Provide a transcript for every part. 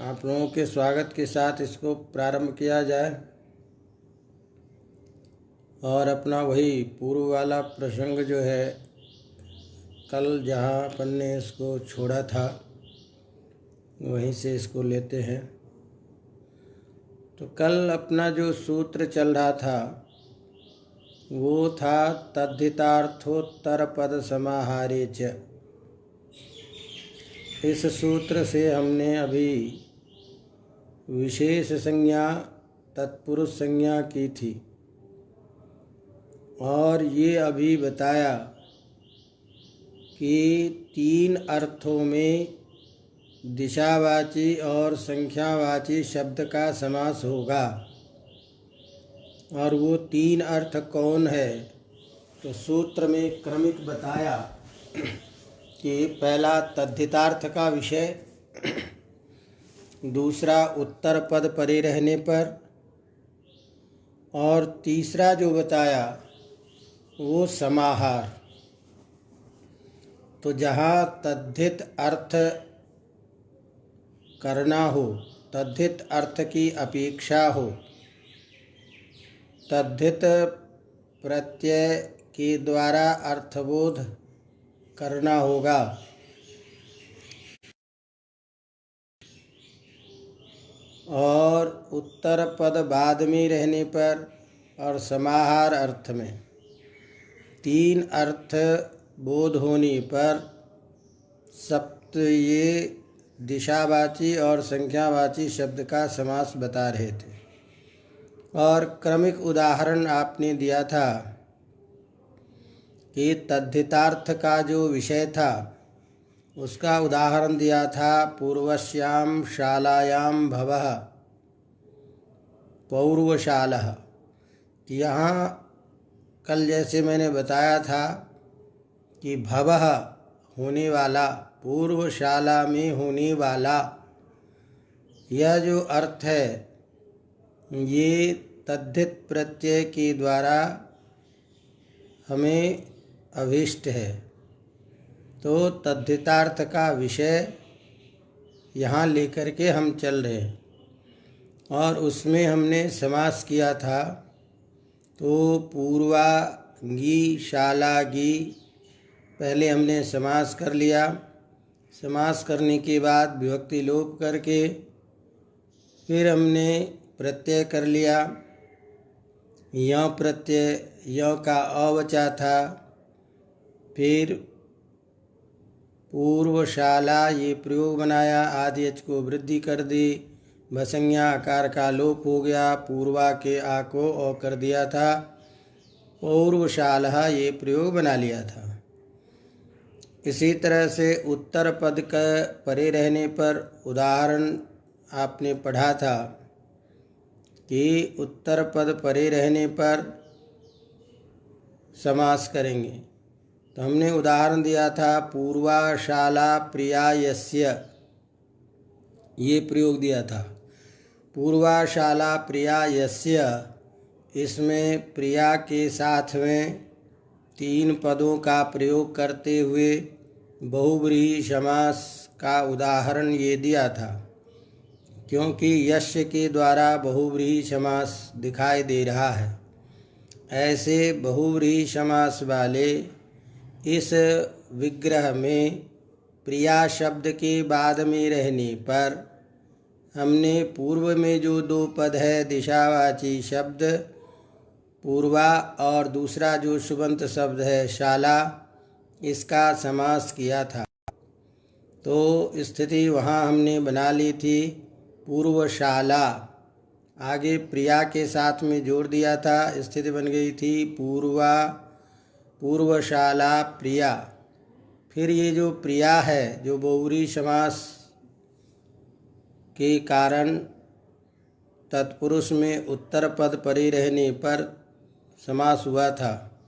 आप लोगों के स्वागत के साथ इसको प्रारंभ किया जाए और अपना वही पूर्व वाला प्रसंग जो है कल जहाँ अपन ने इसको छोड़ा था वहीं से इसको लेते हैं। तो कल अपना जो सूत्र चल रहा था वो था तद्धितार्थोत्तर पद समाहारे च। इस सूत्र से हमने अभी विशेष संज्ञा तत्पुरुष संज्ञा की थी और ये अभी बताया कि तीन अर्थों में दिशावाची और संख्यावाची शब्द का समास होगा। और वो तीन अर्थ कौन है? तो सूत्र में क्रमिक बताया कि पहला तद्धितार्थ का विषय, दूसरा उत्तर पद परे रहने पर, और तीसरा जो बताया वो समाहार। तो जहाँ तद्धित अर्थ करना हो, तद्धित अर्थ की अपेक्षा हो, तद्धित प्रत्यय के द्वारा अर्थबोध करना होगा, और उत्तर पद बाद में रहने पर और समाहार अर्थ में तीन अर्थ बोध होने पर सप्त ये दिशावाची और संख्यावाची शब्द का समास बता रहे थे। और क्रमिक उदाहरण आपने दिया था कि तद्धितार्थ का जो विषय था उसका उदाहरण दिया था पूर्वस्याम शालायाम भवः पौर्वशालः। यहाँ कल जैसे मैंने बताया था कि भवः होने वाला, पूर्वशाला में होने वाला, यह जो अर्थ है ये तद्धित प्रत्यय के द्वारा हमें अभीष्ट है। तो तद्धितार्थ का विषय यहाँ लेकर के हम चल रहे हैं और उसमें हमने समास किया था। तो पूर्वांगी शालागी पहले हमने समास कर लिया। समास करने के बाद विभक्ति लोप करके फिर हमने प्रत्यय कर लिया। यौ प्रत्यय, यौ का अवचा था। फिर पूर्वशाला ये प्रयोग बनाया, आदि अच को वृद्धि कर दी, भसंज्ञा आकार का लोप हो गया, पूर्वा के आ को अ कर दिया था, पौर्वशाला ये प्रयोग बना लिया था। इसी तरह से उत्तर पद का परे रहने पर उदाहरण आपने पढ़ा था कि उत्तर पद परे रहने पर समास करेंगे। तो हमने उदाहरण दिया था पूर्वाशाला प्रिया यस्य, ये प्रयोग दिया था। पूर्वाशाला प्रिया यस्य, इसमें प्रिया के साथ में तीन पदों का प्रयोग करते हुए बहुव्रीहि समास का उदाहरण ये दिया था, क्योंकि यस्य के द्वारा बहुव्रीहि समास दिखाई दे रहा है। ऐसे बहुव्रीहि समास वाले इस विग्रह में प्रिया शब्द के बाद में रहने पर हमने पूर्व में जो दो पद है दिशावाची शब्द पूर्वा और दूसरा जो सुबंत शब्द है शाला, इसका समास किया था। तो स्थिति वहाँ हमने बना ली थी पूर्वशाला, आगे प्रिया के साथ में जोड़ दिया था, स्थिति बन गई थी पूर्वा पूर्वशाला प्रिया। फिर ये जो प्रिया है जो बहुव्रीहि समास के कारण तत्पुरुष में उत्तर पद परे रहने पर समास हुआ था,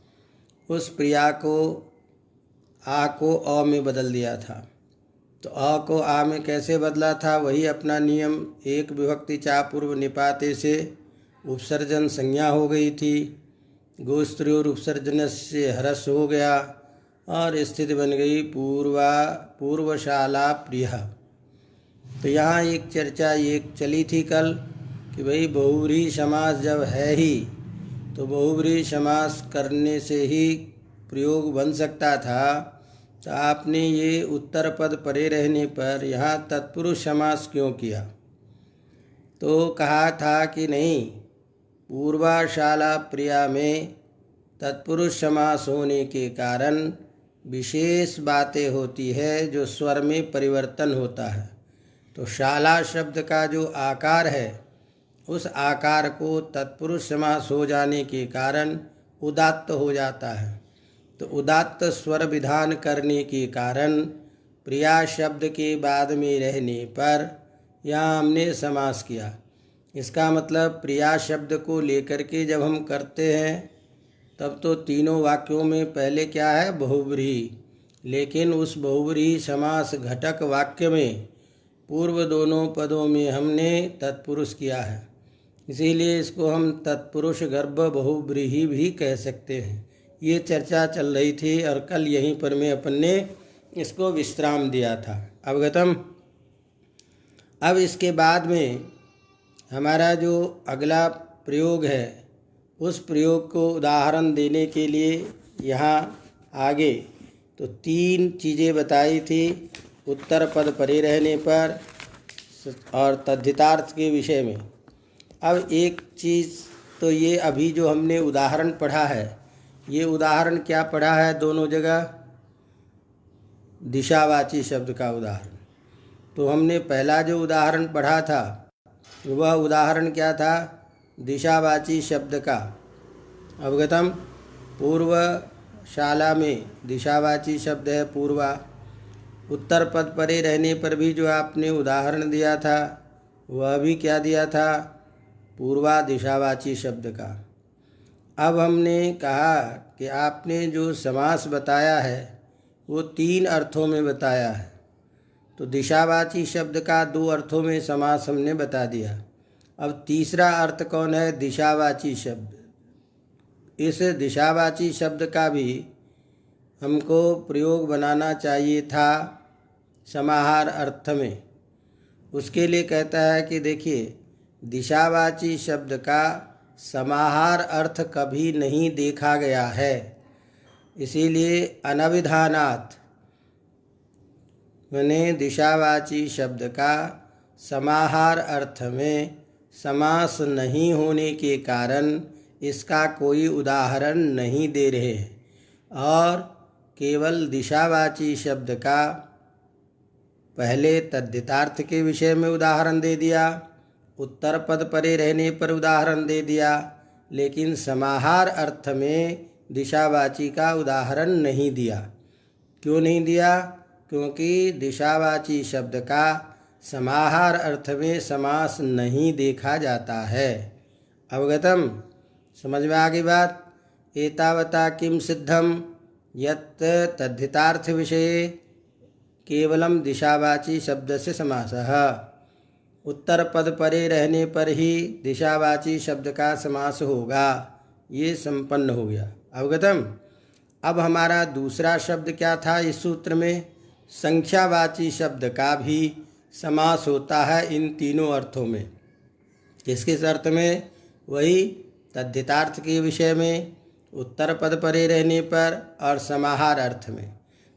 उस प्रिया को आ को अ में बदल दिया था। तो अ को आ में कैसे बदला था? वही अपना नियम, एक विभक्ति चा पूर्व निपाते से उपसर्जन संज्ञा हो गई थी, गोस्त्रोर उपसर्जन से हरस हो गया और स्थिति बन गई पूर्वशाला प्रिय। तो यहाँ एक चर्चा एक चली थी कल कि भाई बहुव्रीहि समास जब है ही तो बहुव्रीहि समास करने से ही प्रयोग बन सकता था। तो आपने ये उत्तर पद परे रहने पर यहाँ तत्पुरुष समास क्यों किया? तो कहा था कि नहीं, पूर्वाशाला प्रिया में तत्पुरुष समास होने के कारण विशेष बातें होती है जो स्वर में परिवर्तन होता है। तो शाला शब्द का जो आकार है उस आकार को तत्पुरुष समास हो जाने के कारण उदात्त हो जाता है। तो उदात्त स्वर विधान करने के कारण प्रिया शब्द के बाद में रहने पर यहाँ हमने समास किया। इसका मतलब प्रिया शब्द को लेकर के जब हम करते हैं तब तो तीनों वाक्यों में पहले क्या है? बहुव्रीहि। लेकिन उस बहुव्रीहि समास घटक वाक्य में पूर्व दोनों पदों में हमने तत्पुरुष किया है, इसीलिए इसको हम तत्पुरुष गर्भ बहुव्रीहि भी कह सकते हैं। ये चर्चा चल रही थी और कल यहीं पर में अपन ने इसको विश्राम दिया था। अवगतम। अब इसके बाद में हमारा जो अगला प्रयोग है उस प्रयोग को उदाहरण देने के लिए यहाँ आगे तो 3 चीज़ें बताई थी उत्तर पद परे रहने पर और तद्धितार्थ के विषय में। अब एक चीज़ तो ये अभी जो हमने उदाहरण पढ़ा है, ये उदाहरण क्या पढ़ा है दोनों जगह? दिशावाची शब्द का उदाहरण। तो हमने पहला जो उदाहरण पढ़ा था वह उदाहरण क्या था? दिशावाची शब्द का। अवगतम। पूर्व शाला में दिशावाची शब्द है पूर्वा। उत्तर पद परे रहने पर भी जो आपने उदाहरण दिया था वह भी क्या दिया था? पूर्वा दिशावाची शब्द का। अब हमने कहा कि आपने जो समास बताया है वो 3 अर्थों में बताया है। तो दिशावाची शब्द का 2 अर्थों में समास हमने बता दिया। अब तीसरा अर्थ कौन है? दिशावाची शब्द। इस दिशावाची शब्द का भी हमको प्रयोग बनाना चाहिए था समाहार अर्थ में। उसके लिए कहता है कि देखिए, दिशावाची शब्द का समाहार अर्थ कभी नहीं देखा गया है, इसीलिए अनविधानात् मैंने दिशावाची शब्द का समाहार अर्थ में समास नहीं होने के कारण इसका कोई उदाहरण नहीं दे रहे हैं और केवल दिशावाची शब्द का पहले तद्धितार्थ के विषय में उदाहरण दे दिया, उत्तर पद परे रहने पर उदाहरण दे दिया, लेकिन समाहार अर्थ में दिशावाची का उदाहरण नहीं दिया। क्यों नहीं दिया? क्योंकि दिशावाची शब्द का समाहार अर्थ में समास नहीं देखा जाता है। अवगतम। समझ में आ गई बात? एतावता किम सिद्धम यत् तद्धितार्थ विषये केवलम दिशावाची शब्द से समासः। उत्तर पद परे रहने पर ही दिशावाची शब्द का समास होगा। ये संपन्न हो गया। अवगतम। अब हमारा दूसरा शब्द क्या था इस सूत्र में? संख्यावाची शब्द का भी समास होता है इन तीनों अर्थों में। किस किस अर्थ में? वही तद्धितार्थ के विषय में, उत्तर पद परे रहने पर और समाहार अर्थ में।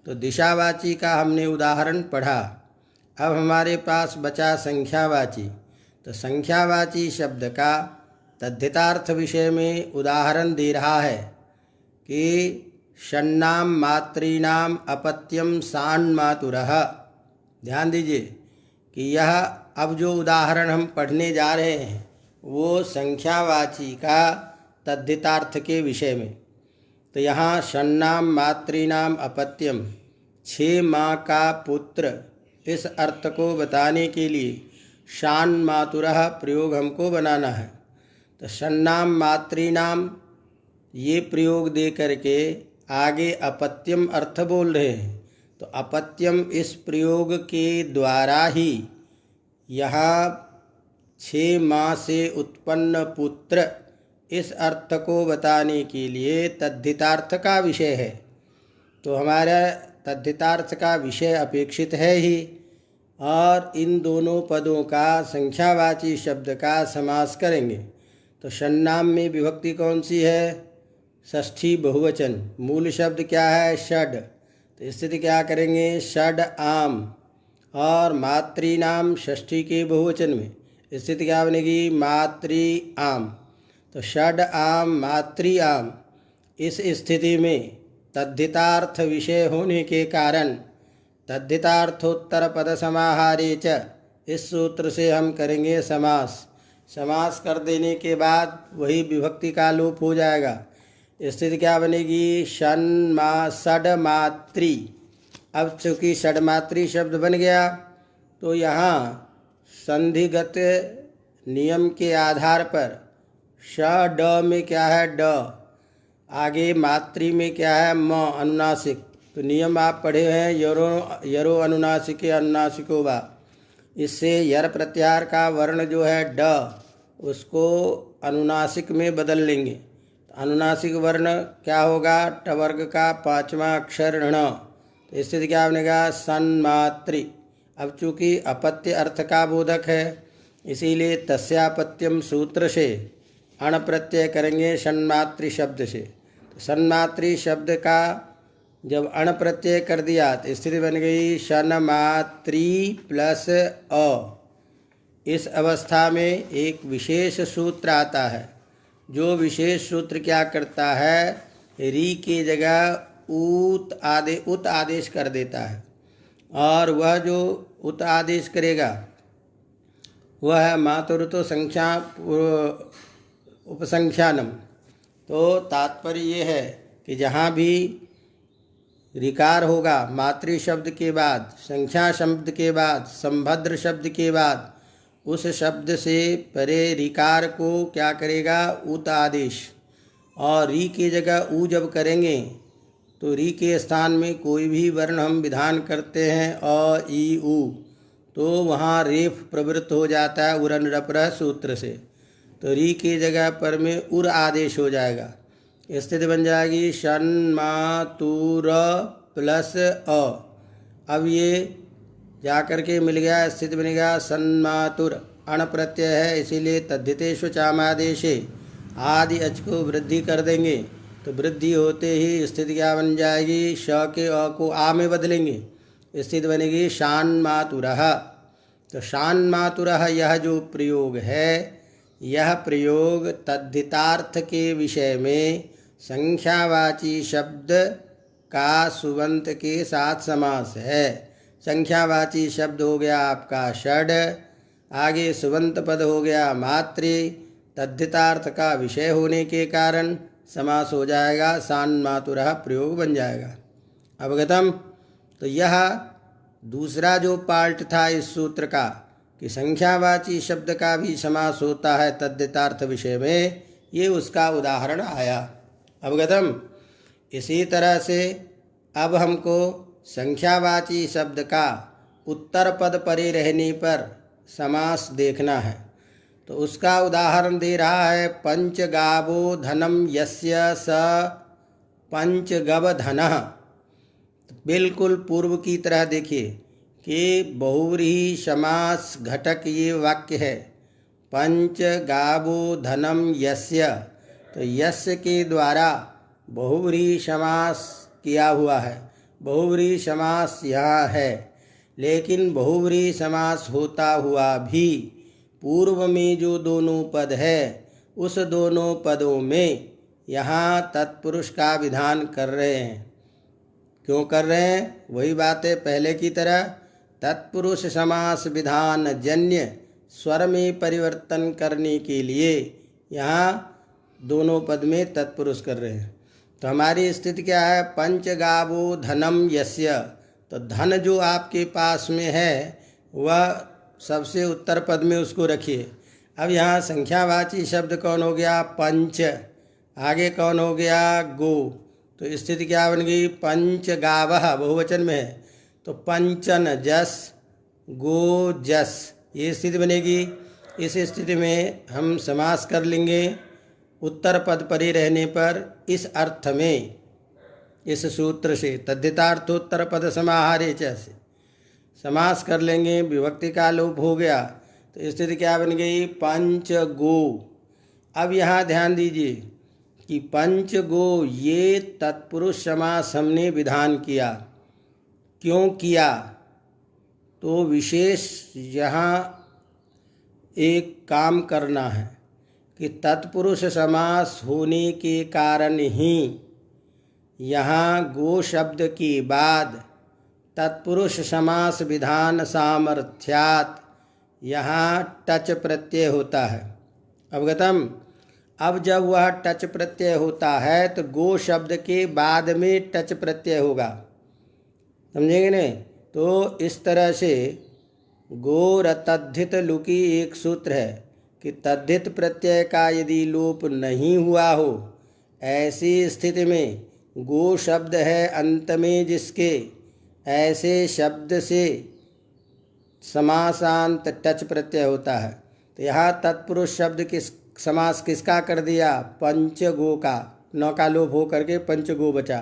तो दिशावाची का हमने उदाहरण पढ़ा। अब हमारे पास बचा संख्यावाची। तो संख्यावाची शब्द का तद्धितार्थ विषय में उदाहरण दे रहा है कि षण्णाम मातॄणाम अपत्यम सान्मातुरः। ध्यान दीजिए कि यह अब जो उदाहरण हम पढ़ने जा रहे हैं वो संख्यावाची का तद्धितार्थ के विषय में। तो यहाँ षण्णाम मातॄणाम अपत्यम, 6 माँ का पुत्र, इस अर्थ को बताने के लिए शान मातुरः प्रयोग हमको बनाना है। तो षण्णाम मातॄणाम ये प्रयोग दे करके आगे अपत्यम अर्थ बोल रहे हैं। तो अपत्यम इस प्रयोग के द्वारा ही यहाँ 6 माँ से उत्पन्न पुत्र, इस अर्थ को बताने के लिए तद्धितार्थ का विषय है। तो हमारा तद्धितार्थ का विषय अपेक्षित है ही, और इन दोनों पदों का संख्यावाची शब्द का समास करेंगे। तो षण्णाम में विभक्ति कौन सी है? षष्ठी बहुवचन। मूल शब्द क्या है? षड। तो स्थिति क्या करेंगे? षड आम। और मातृनाम षष्ठी के बहुवचन में स्थिति क्या बनेगी? मातृ आम। तो षड आम मातृ आम। इस स्थिति में तद्धितार्थ विषय होने के कारण तद्धितार्थोत्तर पद समाहारे च, इस सूत्र से हम करेंगे समास। समास कर देने के बाद वही विभक्ति का लोप हो जाएगा। स्थिति क्या बनेगी? षड्मातृ। अब चूँकि षड्मातृ शब्द बन गया तो यहाँ संधिगत नियम के आधार पर ष ड में क्या है? ड। आगे मातृ में क्या है? म अनुनासिक। तो नियम आप पढ़े हैं, यरो अनुनासिके अनुनासिको वा। इससे यर प्रत्याहार का वर्ण जो है ड, उसको अनुनासिक में बदल लेंगे। अनुनासिक वर्ण क्या होगा? ट वर्ग का 5वां अक्षर ण। तो स्थिति क्या बनेगा? सन्मातृ। अब चूँकि अपत्य अर्थ का बोधक है, इसीलिए तस्यापत्यम सूत्र से अण प्रत्यय करेंगे सन्मातृ शब्द से। तो सन्मातृ शब्द का जब अण प्रत्यय कर दिया तो स्थिति बन गई सन्मातृ प्लस अ। इस अवस्था में एक विशेष सूत्र आता है, जो विशेष सूत्र क्या करता है? री के जगह उत आदेश कर देता है। और वह जो उत आदेश करेगा वह है मातुरुतो संख्या उपसंख्यानम। तो तात्पर्य ये है कि जहाँ भी ऋकार होगा मातृ शब्द के बाद, संख्या शब्द के बाद, संभद्र शब्द के बाद, उस शब्द से परे ऋकार को क्या करेगा? उत आदेश। और री की जगह ऊ जब करेंगे तो री के स्थान में कोई भी वर्ण हम विधान करते हैं अ ई उ, तो वहाँ रेफ प्रवृत्त हो जाता है उरन रपर सूत्र से। तो री की जगह पर में उर आदेश हो जाएगा। स्थिति बन जाएगी षण्मातुर प्लस अ। अब ये जा कर के मिल गया, स्थिति बनेगा सन्मातुर। अण प्रत्यय है, इसीलिए तद्धितेषु चामादेशे आदि अच को वृद्धि कर देंगे। तो वृद्धि होते ही स्थिति क्या बन जाएगी? श के अ को आ में बदलेंगे, स्थिति बनेगी शान्मातुरः। तो शान्मातुरः यह जो प्रयोग है, यह प्रयोग तद्धितार्थ के विषय में संख्यावाची शब्द का सुबंत के साथ समास है। संख्यावाची शब्द हो गया आपका षड, आगे सुबंत पद हो गया मातृ, तद्धितार्थ का विषय होने के कारण समास हो जाएगा, शान्मातुरः प्रयोग बन जाएगा। अवगतम? तो यह दूसरा जो पार्ट था इस सूत्र का कि संख्यावाची शब्द का भी समास होता है तद्धितार्थ विषय में, ये उसका उदाहरण आया। अवगतम? इसी तरह से अब हमको संख्यावाची शब्द का उत्तर पद परे रहने पर समास देखना है। तो उसका उदाहरण दे रहा है पंचगावो धनम यस्य स पंचगवधनः। बिल्कुल पूर्व की तरह देखिए कि बहुव्रीहि समास घटक ये वाक्य है, पंचगावो धनम यस्य। तो यस्य के द्वारा बहुव्रीहि समास किया हुआ है। बहुव्रीहि समास यहाँ है, लेकिन बहुव्रीहि समास होता हुआ भी पूर्व में जो दोनों पद है, उस दोनों पदों में यहाँ तत्पुरुष का विधान कर रहे हैं। क्यों कर रहे हैं? वही बात है पहले की तरह, तत्पुरुष समास विधान जन्य स्वर में परिवर्तन करने के लिए यहाँ दोनों पद में तत्पुरुष कर रहे हैं। तो हमारी स्थिति क्या है? पंचगावो धनम यस्य। तो धन जो आपके पास में है वह सबसे उत्तर पद में उसको रखिए। अब यहाँ संख्यावाची शब्द कौन हो गया? पंच। आगे कौन हो गया? गो। तो स्थिति क्या बन गई? पंचगावः बहुवचन में है, तो पंचन जस गो जस, ये स्थिति बनेगी। इस स्थिति में हम समास कर लेंगे उत्तर पद परे रहने पर इस अर्थ में, इस सूत्र से तद्धितार्थोत्तर पद समाहारे च से। समास कर लेंगे, विभक्ति का लोप हो गया, तो स्थिति क्या बन गई? पंचगो। अब यहाँ ध्यान दीजिए कि पंचगो ये तत्पुरुष समास हमने विधान किया। क्यों किया? तो विशेष यहाँ एक काम करना है कि तत्पुरुष समास होने के कारण ही यहाँ गो शब्द के बाद तत्पुरुष समास विधान सामर्थ्यात् यहाँ टच प्रत्यय होता है। अवगतम? अब जब वह टच प्रत्यय होता है तो गो शब्द के बाद में टच प्रत्यय होगा, समझेंगे नहीं? तो इस तरह से गोर तद्धित लुकी एक सूत्र है कि तद्धित प्रत्यय का यदि लोप नहीं हुआ हो, ऐसी स्थिति में गो शब्द है अंत में जिसके, ऐसे शब्द से समासांत टच प्रत्यय होता है। तो यहाँ तत्पुरुष शब्द किस समास किसका कर दिया? पंचगो का। नौ का लोप हो करके पंचगो बचा।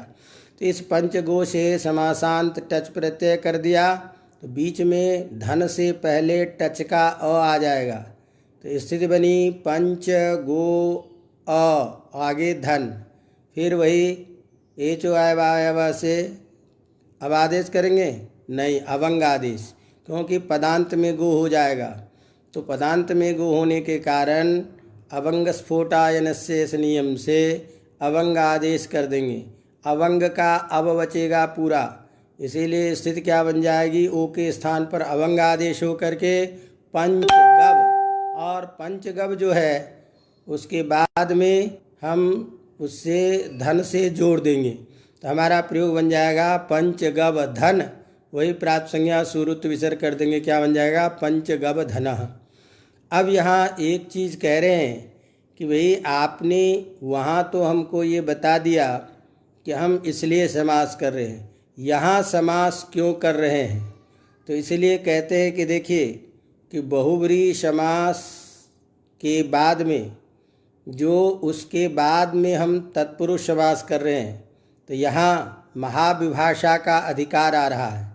तो इस पंचगो से समासांत टच प्रत्यय कर दिया, तो बीच में धन से पहले टच का अ आ जाएगा। तो स्थिति बनी पंचगो अ, आगे धन, फिर वही एचो आय से अब आदेश करेंगे नहीं, अवंग आदेश, क्योंकि पदांत में गो हो जाएगा। तो पदांत में गो होने के कारण अवंग स्फोटायन से इस नियम से अवंग आदेश कर देंगे। अवंग का अब बचेगा पूरा, इसीलिए स्थिति क्या बन जाएगी? ओ के स्थान पर अवंग आदेश हो करके पंचगव, और पंचगव जो है उसके बाद में हम उससे धन से जोड़ देंगे, तो हमारा प्रयोग बन जाएगा पंचगव धन। वही प्राप्त संज्ञा सुरुत विसर्ग कर देंगे, क्या बन जाएगा? पंचगव धनः। अब यहाँ एक चीज़ कह रहे हैं कि भाई आपने वहाँ तो हमको ये बता दिया कि हम इसलिए समास कर रहे हैं, यहाँ समास क्यों कर रहे हैं? तो इसलिए कहते हैं कि देखिए कि बहुव्रीहि समास के बाद में जो उसके बाद में हम तत्पुरुष समास कर रहे हैं, तो यहाँ महाविभाषा का अधिकार आ रहा है।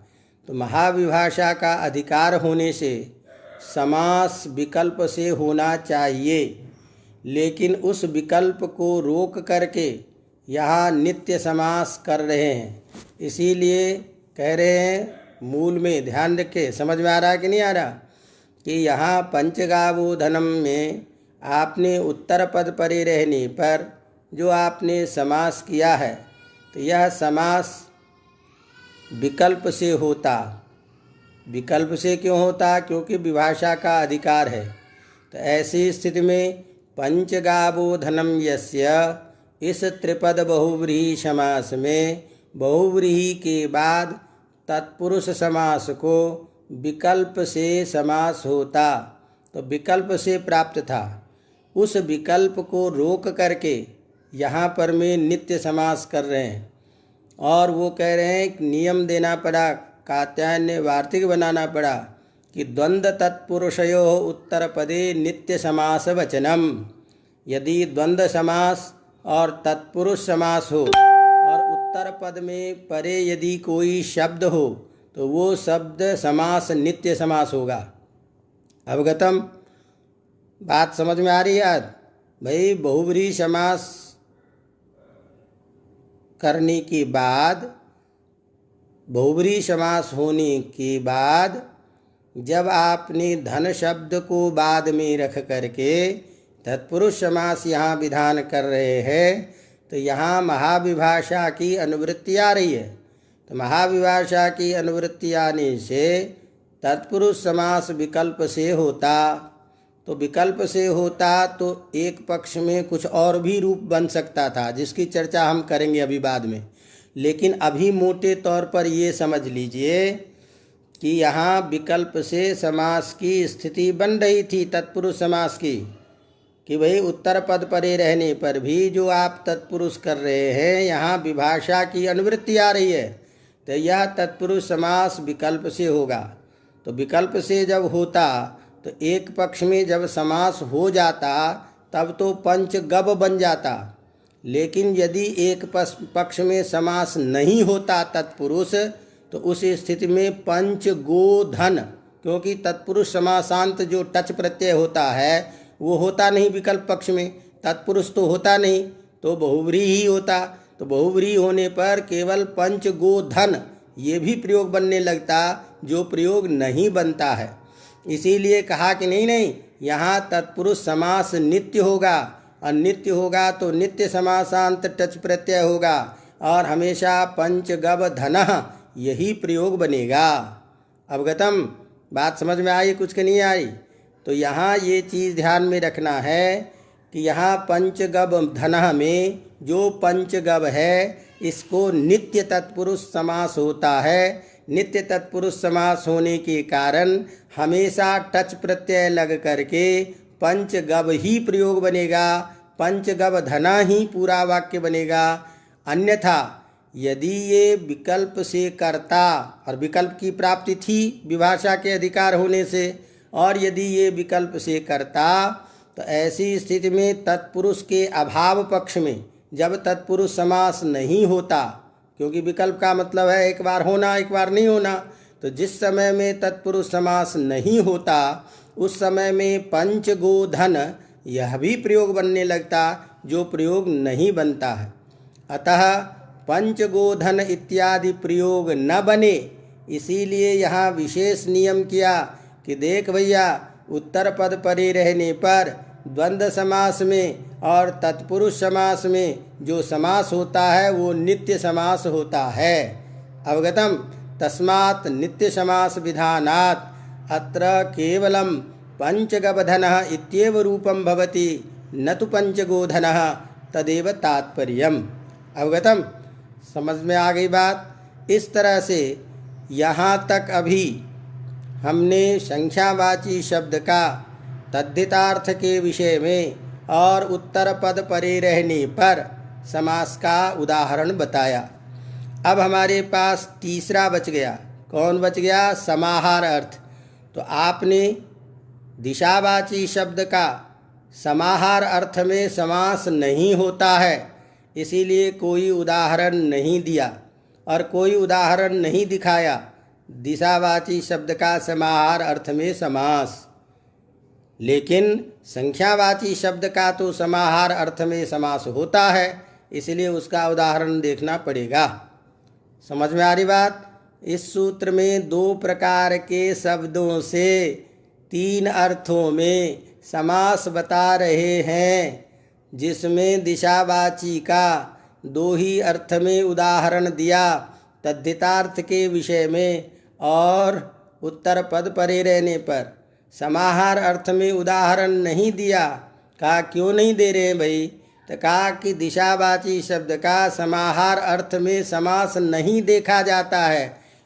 तो महाविभाषा का अधिकार होने से समास विकल्प से होना चाहिए, लेकिन उस विकल्प को रोक करके यहाँ नित्य समास कर रहे हैं। इसीलिए कह रहे हैं, मूल में ध्यान रखें, समझ में आ रहा है कि नहीं आ रहा, कि यहाँ पंचगावोधनम में आपने उत्तर पद परे रहने पर जो आपने समास किया है, तो यह समास विकल्प से होता। विकल्प से क्यों होता? क्योंकि विभाषा का अधिकार है। तो ऐसी स्थिति में पंचगावोधनम यस्य, इस त्रिपद बहुव्रीहि समास में बहुव्रीहि के बाद तत्पुरुष समास को विकल्प से समास होता, तो विकल्प से प्राप्त था। उस विकल्प को रोक करके यहाँ पर में नित्य समास कर रहे हैं, और वो कह रहे हैं कि नियम देना पड़ा, कात्यायन ने वार्तिक बनाना पड़ा कि द्वंद्व तत्पुरुषयो उत्तर पदे नित्य समास वचनम। यदि द्वंद्व समास और तत्पुरुष समास हो और उत्तर पद में परे यदि कोई शब्द हो, तो वो शब्द समास नित्य समास होगा। अवगतम? बात समझ में आ रही है? भाई बहुव्रीहि समास करने के बाद, बहुव्रीहि समास होने के बाद जब आपने धन शब्द को बाद में रख करके तत्पुरुष समास यहाँ विधान कर रहे हैं, तो यहाँ महाविभाषा की अनुवृत्ति आ रही है। तो महाविभाषा की अनुवृत्ति आने से तत्पुरुष समास विकल्प से होता। तो विकल्प से होता तो एक पक्ष में कुछ और भी रूप बन सकता था, जिसकी चर्चा हम करेंगे अभी बाद में। लेकिन अभी मोटे तौर पर ये समझ लीजिए कि यहाँ विकल्प से समास की स्थिति बन रही थी तत्पुरुष समास की, कि भाई उत्तर पद परे रहने पर भी जो आप तत्पुरुष कर रहे हैं, यहाँ विभाषा की अनुवृत्ति आ रही है, तो यह तत्पुरुष समास विकल्प से होगा। तो विकल्प से जब होता तो एक पक्ष में जब समास हो जाता तब तो पंचगव बन जाता। लेकिन यदि एक पक्ष में समास नहीं होता तत्पुरुष, तो उस स्थिति में पंच गोधन, क्योंकि तत्पुरुष समासांत जो टच प्रत्यय होता है वो होता नहीं विकल्प पक्ष में, तत्पुरुष तो होता नहीं, तो बहुव्रीहि ही होता। तो बहुव्रीहि होने पर केवल पंच गोधन ये भी प्रयोग बनने लगता, जो प्रयोग नहीं बनता है। इसीलिए कहा कि नहीं नहीं, यहाँ तत्पुरुष समास नित्य होगा, और नित्य होगा तो नित्य समासांत टच प्रत्यय होगा, और हमेशा पंच गव धनः यही प्रयोग बनेगा। अवगतम? बात समझ में आई कुछ कि नहीं आई? तो यहाँ ये चीज़ ध्यान में रखना है कि यहाँ पंचगव धनः में जो पंचगव है इसको नित्य तत्पुरुष समास होता है। नित्य तत्पुरुष समास होने के कारण हमेशा टच प्रत्यय लग करके पंचगव ही प्रयोग बनेगा, पंचगव धना ही पूरा वाक्य बनेगा। अन्यथा यदि ये विकल्प से करता, और विकल्प की प्राप्ति थी विभाषा के अधिकार होने से, और यदि ये विकल्प से करता तो ऐसी स्थिति में तत्पुरुष के अभाव पक्ष में, जब तत्पुरुष समास नहीं होता, क्योंकि विकल्प का मतलब है एक बार होना एक बार नहीं होना, तो जिस समय में तत्पुरुष समास नहीं होता उस समय में पंचगोधन यह भी प्रयोग बनने लगता, जो प्रयोग नहीं बनता है। अतः पंचगोधन इत्यादि प्रयोग न बने, इसीलिए यहाँ विशेष नियम किया कि देख भैया, उत्तर पद परे रहने पर द्वंद्व समास में और तत्पुरुष समास में जो समास होता है वो नित्य समास होता है। अवगतम? तस्मात् नित्य समास विधानात् अत्र केवलं पंचगवधनः इत्येव रूपं भवति, न तु पंचगोधनः, तदेव तात्पर्यम्। अवगतम? समझ में आ गई बात? इस तरह से यहाँ तक अभी हमने संख्यावाची शब्द का तद्धितार्थ के विषय में और उत्तर पद परे रहने पर समास का उदाहरण बताया। अब हमारे पास तीसरा बच गया। कौन बच गया? समाहार अर्थ। तो आपने दिशावाची शब्द का समाहार अर्थ में समास नहीं होता है, इसीलिए कोई उदाहरण नहीं दिया और कोई उदाहरण नहीं दिखाया दिशावाची शब्द का समाहार अर्थ में समास। लेकिन संख्यावाची शब्द का तो समाहार अर्थ में समास होता है, इसलिए उसका उदाहरण देखना पड़ेगा। समझ में आ रही बात? इस सूत्र में दो प्रकार के शब्दों से तीन अर्थों में समास बता रहे हैं, जिसमें दिशावाची का दो ही अर्थ में उदाहरण दिया, तद्धितार्थ के विषय में और उत्तर पद परे रहने पर। समाहार अर्थ में उदाहरण नहीं दिया। कहा क्यों नहीं दे रहे हैं भाई? तो कहा कि दिशावाची शब्द का समाहार अर्थ में समास नहीं देखा जाता है,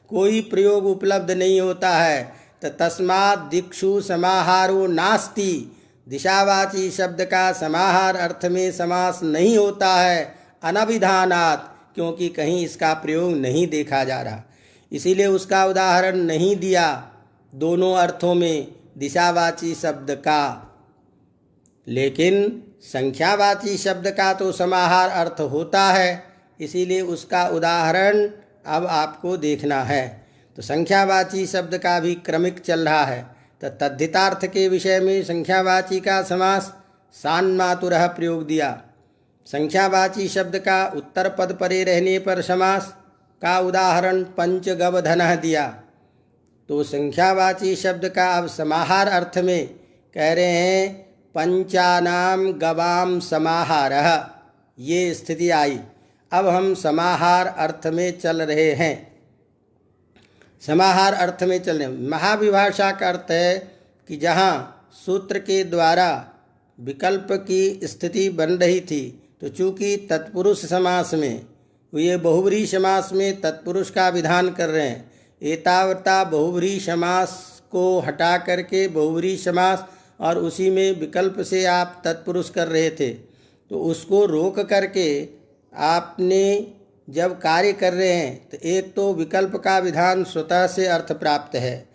कोई प्रयोग उपलब्ध नहीं होता है। तो तस्मात् दिक्षु समाहारो नास्ति, दिशावाची शब्द का समाहार अर्थ में समास नहीं होता है अनभिधानात्, क्योंकि कहीं इसका प्रयोग नहीं देखा जा रहा, इसीलिए उसका उदाहरण नहीं दिया दोनों अर्थों में दिशावाची शब्द का। लेकिन संख्यावाची शब्द का तो समाहार अर्थ होता है, इसीलिए उसका उदाहरण अब आपको देखना है। तो संख्यावाची शब्द का भी क्रमिक चल रहा है। तो तद्धितार्थ के विषय में संख्यावाची का समास सान्मातुरः प्रयोग दिया। संख्यावाची शब्द का उत्तर पद परे रहने पर समास का उदाहरण पंचगवधनः दिया। तो संख्यावाची शब्द का अब समाहार अर्थ में कह रहे हैं पंचानाम गवाम समाहारः, ये स्थिति आई। अब हम समाहार अर्थ में चल रहे हैं। समाहार अर्थ में चल रहे हैं। महाविभाषा का अर्थ है कि जहाँ सूत्र के द्वारा विकल्प की स्थिति बन रही थी, तो चूँकि तत्पुरुष समास में, ये बहुव्रीहि समास में तत्पुरुष का विधान कर रहे हैं, एतावता बहुव्रीहि समास को हटा करके बहुव्रीहि समास और उसी में विकल्प से आप तत्पुरुष कर रहे थे, तो उसको रोक करके आपने जब कार्य कर रहे हैं तो एक तो विकल्प का विधान स्वतः से अर्थ प्राप्त है,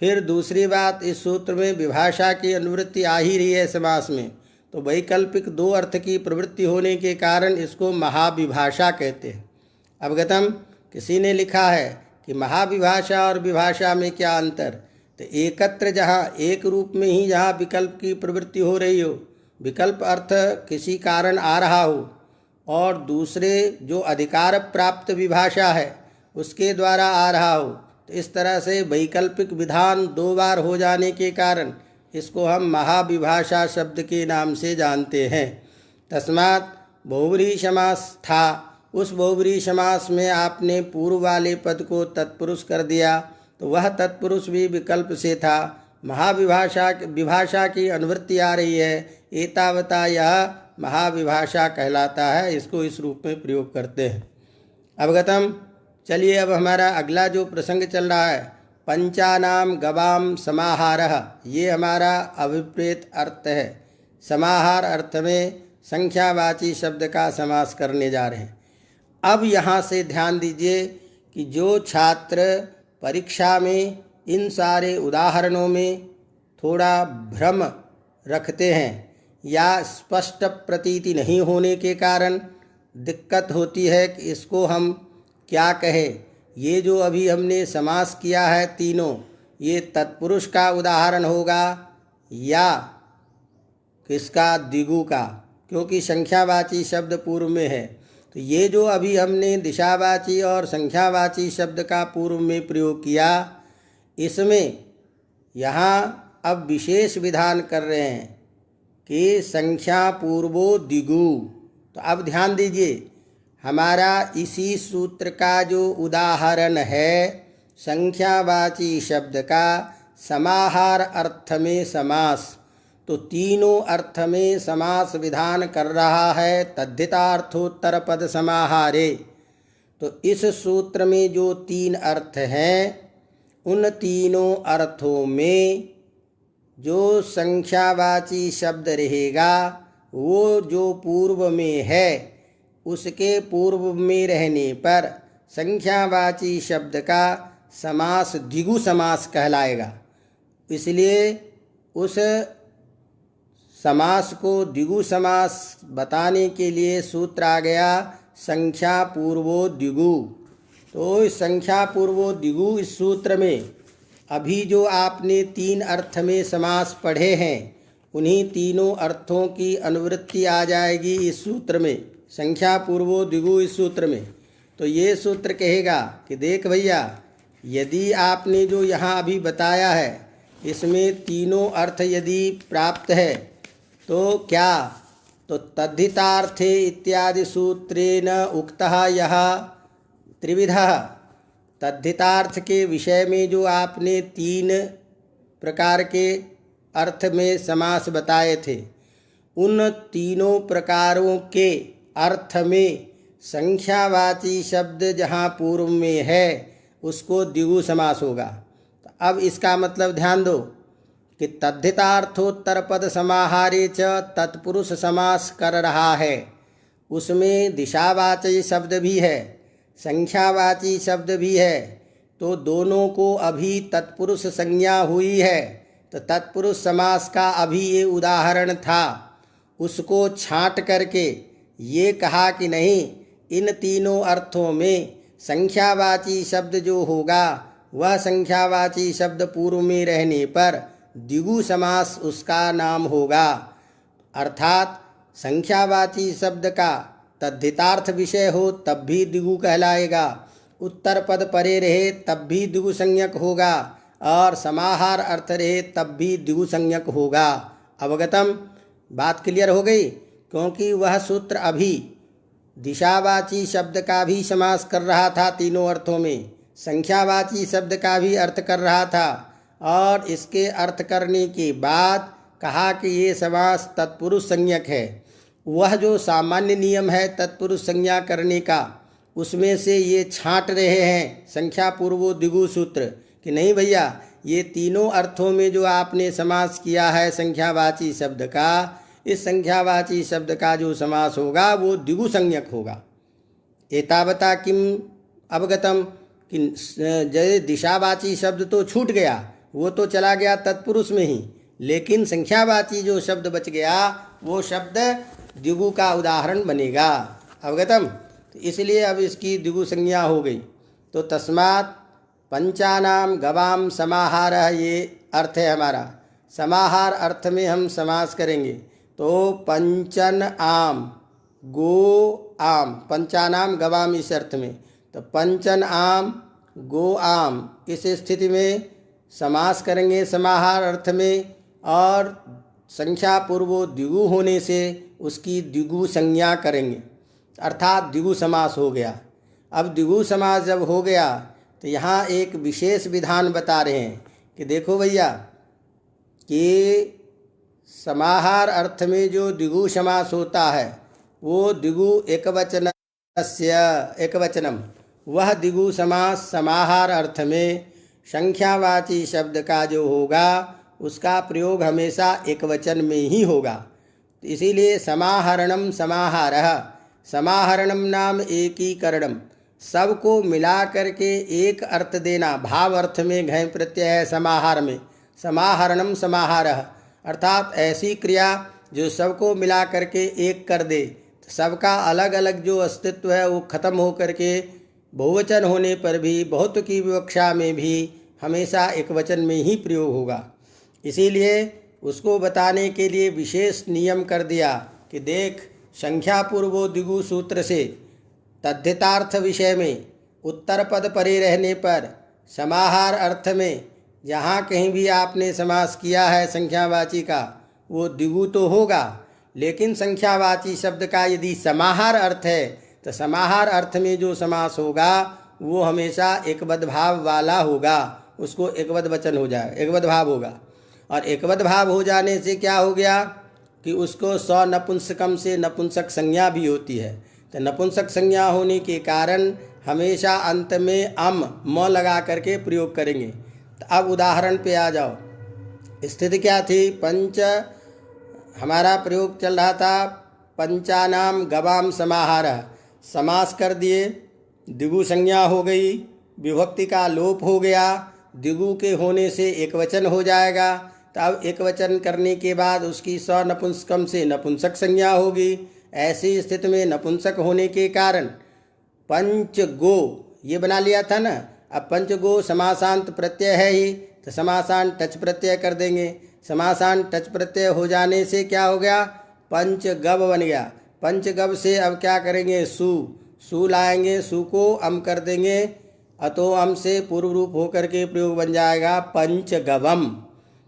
फिर दूसरी बात इस सूत्र में विभाषा की अनुवृत्ति आ ही रही है समास में, तो वैकल्पिक दो अर्थ की प्रवृत्ति होने के कारण इसको महाविभाषा कहते हैं। अवगतम? किसी ने लिखा है कि महाविभाषा और विभाषा में क्या अंतर। तो एकत्र जहाँ एक रूप में ही जहाँ विकल्प की प्रवृत्ति हो रही हो, विकल्प अर्थ किसी कारण आ रहा हो, और दूसरे जो अधिकार प्राप्त विभाषा है उसके द्वारा आ रहा हो, तो इस तरह से वैकल्पिक विधान दो बार हो जाने के कारण इसको हम महाविभाषा शब्द के नाम से जानते हैं। तस्मात् बहुव्रीहि समास था, उस बहुव्रीहि समास में आपने पूर्व वाले पद को तत्पुरुष कर दिया, तो वह तत्पुरुष भी विकल्प से था। विभाषा की अनुवृत्ति आ रही है, एतावता यह महाविभाषा कहलाता है। इसको इस रूप में प्रयोग करते हैं। अवगतम। चलिए अब हमारा अगला जो प्रसंग चल रहा है, पंचानाम गवाम समाहारः, ये हमारा अभिप्रेत अर्थ है। समाहार अर्थ में संख्यावाची शब्द का समास करने जा रहे हैं। अब यहाँ से ध्यान दीजिए कि जो छात्र परीक्षा में इन सारे उदाहरणों में थोड़ा भ्रम रखते हैं या स्पष्ट प्रतीति नहीं होने के कारण दिक्कत होती है कि इसको हम क्या कहें। ये जो अभी हमने समास किया है तीनों, ये तत्पुरुष का उदाहरण होगा या किसका, द्विगु का, क्योंकि संख्यावाची शब्द पूर्व में है। तो ये जो अभी हमने दिशावाची और संख्यावाची शब्द का पूर्व में प्रयोग किया, इसमें यहाँ अब विशेष विधान कर रहे हैं कि संख्या पूर्वो द्विगु। तो अब ध्यान दीजिए, हमारा इसी सूत्र का जो उदाहरण है संख्यावाची शब्द का समाहार अर्थ में समास, तो तीनों अर्थ में समास विधान कर रहा है तद्धितार्थोत्तर पद समाहारे। तो इस सूत्र में जो तीन अर्थ हैं, उन तीनों अर्थों में जो संख्यावाची शब्द रहेगा वो जो पूर्व में है उसके पूर्व में रहने पर संख्यावाची शब्द का समास द्विगु समास कहलाएगा। इसलिए उस समास को द्विगु समास बताने के लिए सूत्र आ गया संख्या पूर्वो द्विगु। तो इस संख्या पूर्वो द्विगु इस सूत्र में अभी जो आपने तीन अर्थ में समास पढ़े हैं, उन्हीं तीनों अर्थों की अनुवृत्ति आ जाएगी इस सूत्र में, संख्या पूर्वो द्विगु इस सूत्र में। तो ये सूत्र कहेगा कि देख भैया, यदि आपने जो यहाँ अभी बताया है इसमें तीनों अर्थ यदि प्राप्त है तो क्या, तो तद्धितार्थे इत्यादि सूत्रेण उक्तः यह त्रिविधः, तद्धितार्थ के विषय में जो आपने तीन प्रकार के अर्थ में समास बताए थे, उन तीनों प्रकारों के अर्थ में संख्यावाची शब्द जहाँ पूर्व में है उसको द्विगु समास होगा। तो अब इसका मतलब ध्यान दो कि तद्धितार्थोत्तर पद समाहारे च तत्पुरुष समास कर रहा है, उसमें दिशावाची शब्द भी है, संख्यावाची शब्द भी है, तो दोनों को अभी तत्पुरुष संज्ञा हुई है। तो तत्पुरुष समास का अभी ये उदाहरण था, उसको छांट करके ये कहा कि नहीं, इन तीनों अर्थों में संख्यावाची शब्द जो होगा वह संख्यावाची शब्द पूर्व में रहने पर द्विगु समास उसका नाम होगा। अर्थात संख्यावाची शब्द का तद्धितार्थ विषय हो तब भी द्विगु कहलाएगा, उत्तर पद परे रहे तब भी द्विगु संज्ञक होगा, और समाहार अर्थ रहे तब भी द्विगु संज्ञक होगा। अवगतम। बात क्लियर हो गई, क्योंकि वह सूत्र अभी दिशावाची शब्द का भी समास कर रहा था तीनों अर्थों में, संख्यावाची शब्द का भी अर्थ कर रहा था, और इसके अर्थ करने के बाद कहा कि ये समास तत्पुरुष संज्ञक है। वह जो सामान्य नियम है तत्पुरुष संज्ञा करने का, उसमें से ये छांट रहे हैं संख्या पूर्वो द्विगु सूत्र कि नहीं भैया, ये तीनों अर्थों में जो आपने समास किया है संख्यावाची शब्द का, इस संख्यावाची शब्द का जो समास होगा वो द्विगु संज्ञक होगा। एतावता किम अवगतम कि जय दिशावाची शब्द तो छूट गया, वो तो चला गया तत्पुरुष में ही, लेकिन संख्यावाची जो शब्द बच गया वो शब्द द्विगु का उदाहरण बनेगा। अवगतम। तो इसलिए अब इसकी द्विगु संज्ञा हो गई। तो तस्मात् पंचानाम गवाम समाहारः, ये अर्थ है हमारा। समाहार अर्थ में हम समास करेंगे तो पंचन आम गो आम, पंचानाम गवाम इस अर्थ में, तो पंचन आम गो आम इस स्थिति में समास करेंगे समाहार अर्थ में। और संख्या पूर्वो द्विगु होने से उसकी द्विगु संज्ञा करेंगे, अर्थात द्विगु समास हो गया। अब द्विगु समास जब हो गया तो यहाँ एक विशेष विधान बता रहे हैं कि देखो भैया कि समाहार अर्थ में जो द्विगु समास होता है वो द्विगु एकवचनम, वह द्विगु समास समाहार अर्थ में संख्यावाची शब्द का जो होगा उसका प्रयोग हमेशा एकवचन में ही होगा। इसीलिए समाहरणम समाहारः, समाहरणम नाम एकीकरणम, सबको मिला करके एक अर्थ देना, भाव अर्थ में घय प्रत्यय है समाहार में, समाहरणम समाहारः, अर्थात ऐसी क्रिया जो सबको मिला करके एक कर दे, सबका अलग अलग जो अस्तित्व है वो खत्म हो करके बहुवचन होने पर भी बहुत की विवक्षा में भी हमेशा एक वचन में ही प्रयोग होगा। इसीलिए उसको बताने के लिए विशेष नियम कर दिया कि देख संख्या पूर्वो द्विगु सूत्र से तद्धितार्थ विषय में उत्तर पद परे रहने पर समाहार अर्थ में जहाँ कहीं भी आपने समास किया है संख्यावाची का वो द्विगु तो होगा, लेकिन संख्यावाची शब्द का यदि समाहार अर्थ है तो समाहार अर्थ में जो समास होगा वो हमेशा एकवद भाव वाला होगा, उसको एकवद वचन हो जाए, एकवद भाव होगा। और एकवद भाव हो जाने से क्या हो गया कि उसको स्व नपुंसकम से नपुंसक संज्ञा भी होती है, तो नपुंसक संज्ञा होने के कारण हमेशा अंत में अम म लगा करके प्रयोग करेंगे। तो अब उदाहरण पे आ जाओ, स्थिति क्या थी, पंच हमारा प्रयोग चल रहा था, पंचानाम गवाम समाहारः, समास कर दिए, द्विगु संज्ञा हो गई, विभक्ति का लोप हो गया, द्विगु के होने से एकवचन हो जाएगा। तब एकवचन करने के बाद उसकी स्व नपुंसकम से नपुंसक संज्ञा होगी। ऐसी स्थिति में नपुंसक होने के कारण पंच गो ये बना लिया था ना, अब पंच गो समासांत प्रत्यय है ही, तो समासांत टच प्रत्यय कर देंगे। समासांत टच प्रत्यय हो जाने से क्या हो गया, पंच गव बन गया। पंच गव से अब क्या करेंगे, सु लाएंगे, सु को अम कर देंगे, अतो अम से पूर्व रूप होकर के प्रयोग बन जाएगा पंचगवम।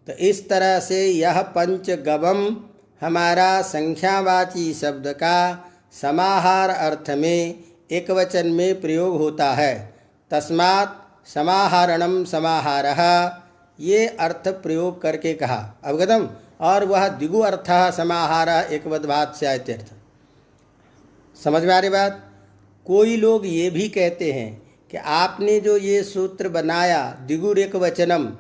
तो इस तरह से यह पंचगवम हमारा संख्यावाची शब्द का समाहार अर्थ में एकवचन में प्रयोग होता है। तस्मात् समाहारणम समाहारः, ये अर्थ प्रयोग करके कहा अवगतम। और वह द्विगु अर्थः समाहारः एकवद्भात से इत्यर्थ। समझ में आ रही बात। कोई लोग ये भी कहते हैं कि आपने जो ये सूत्र बनाया द्विगु एकवचनम,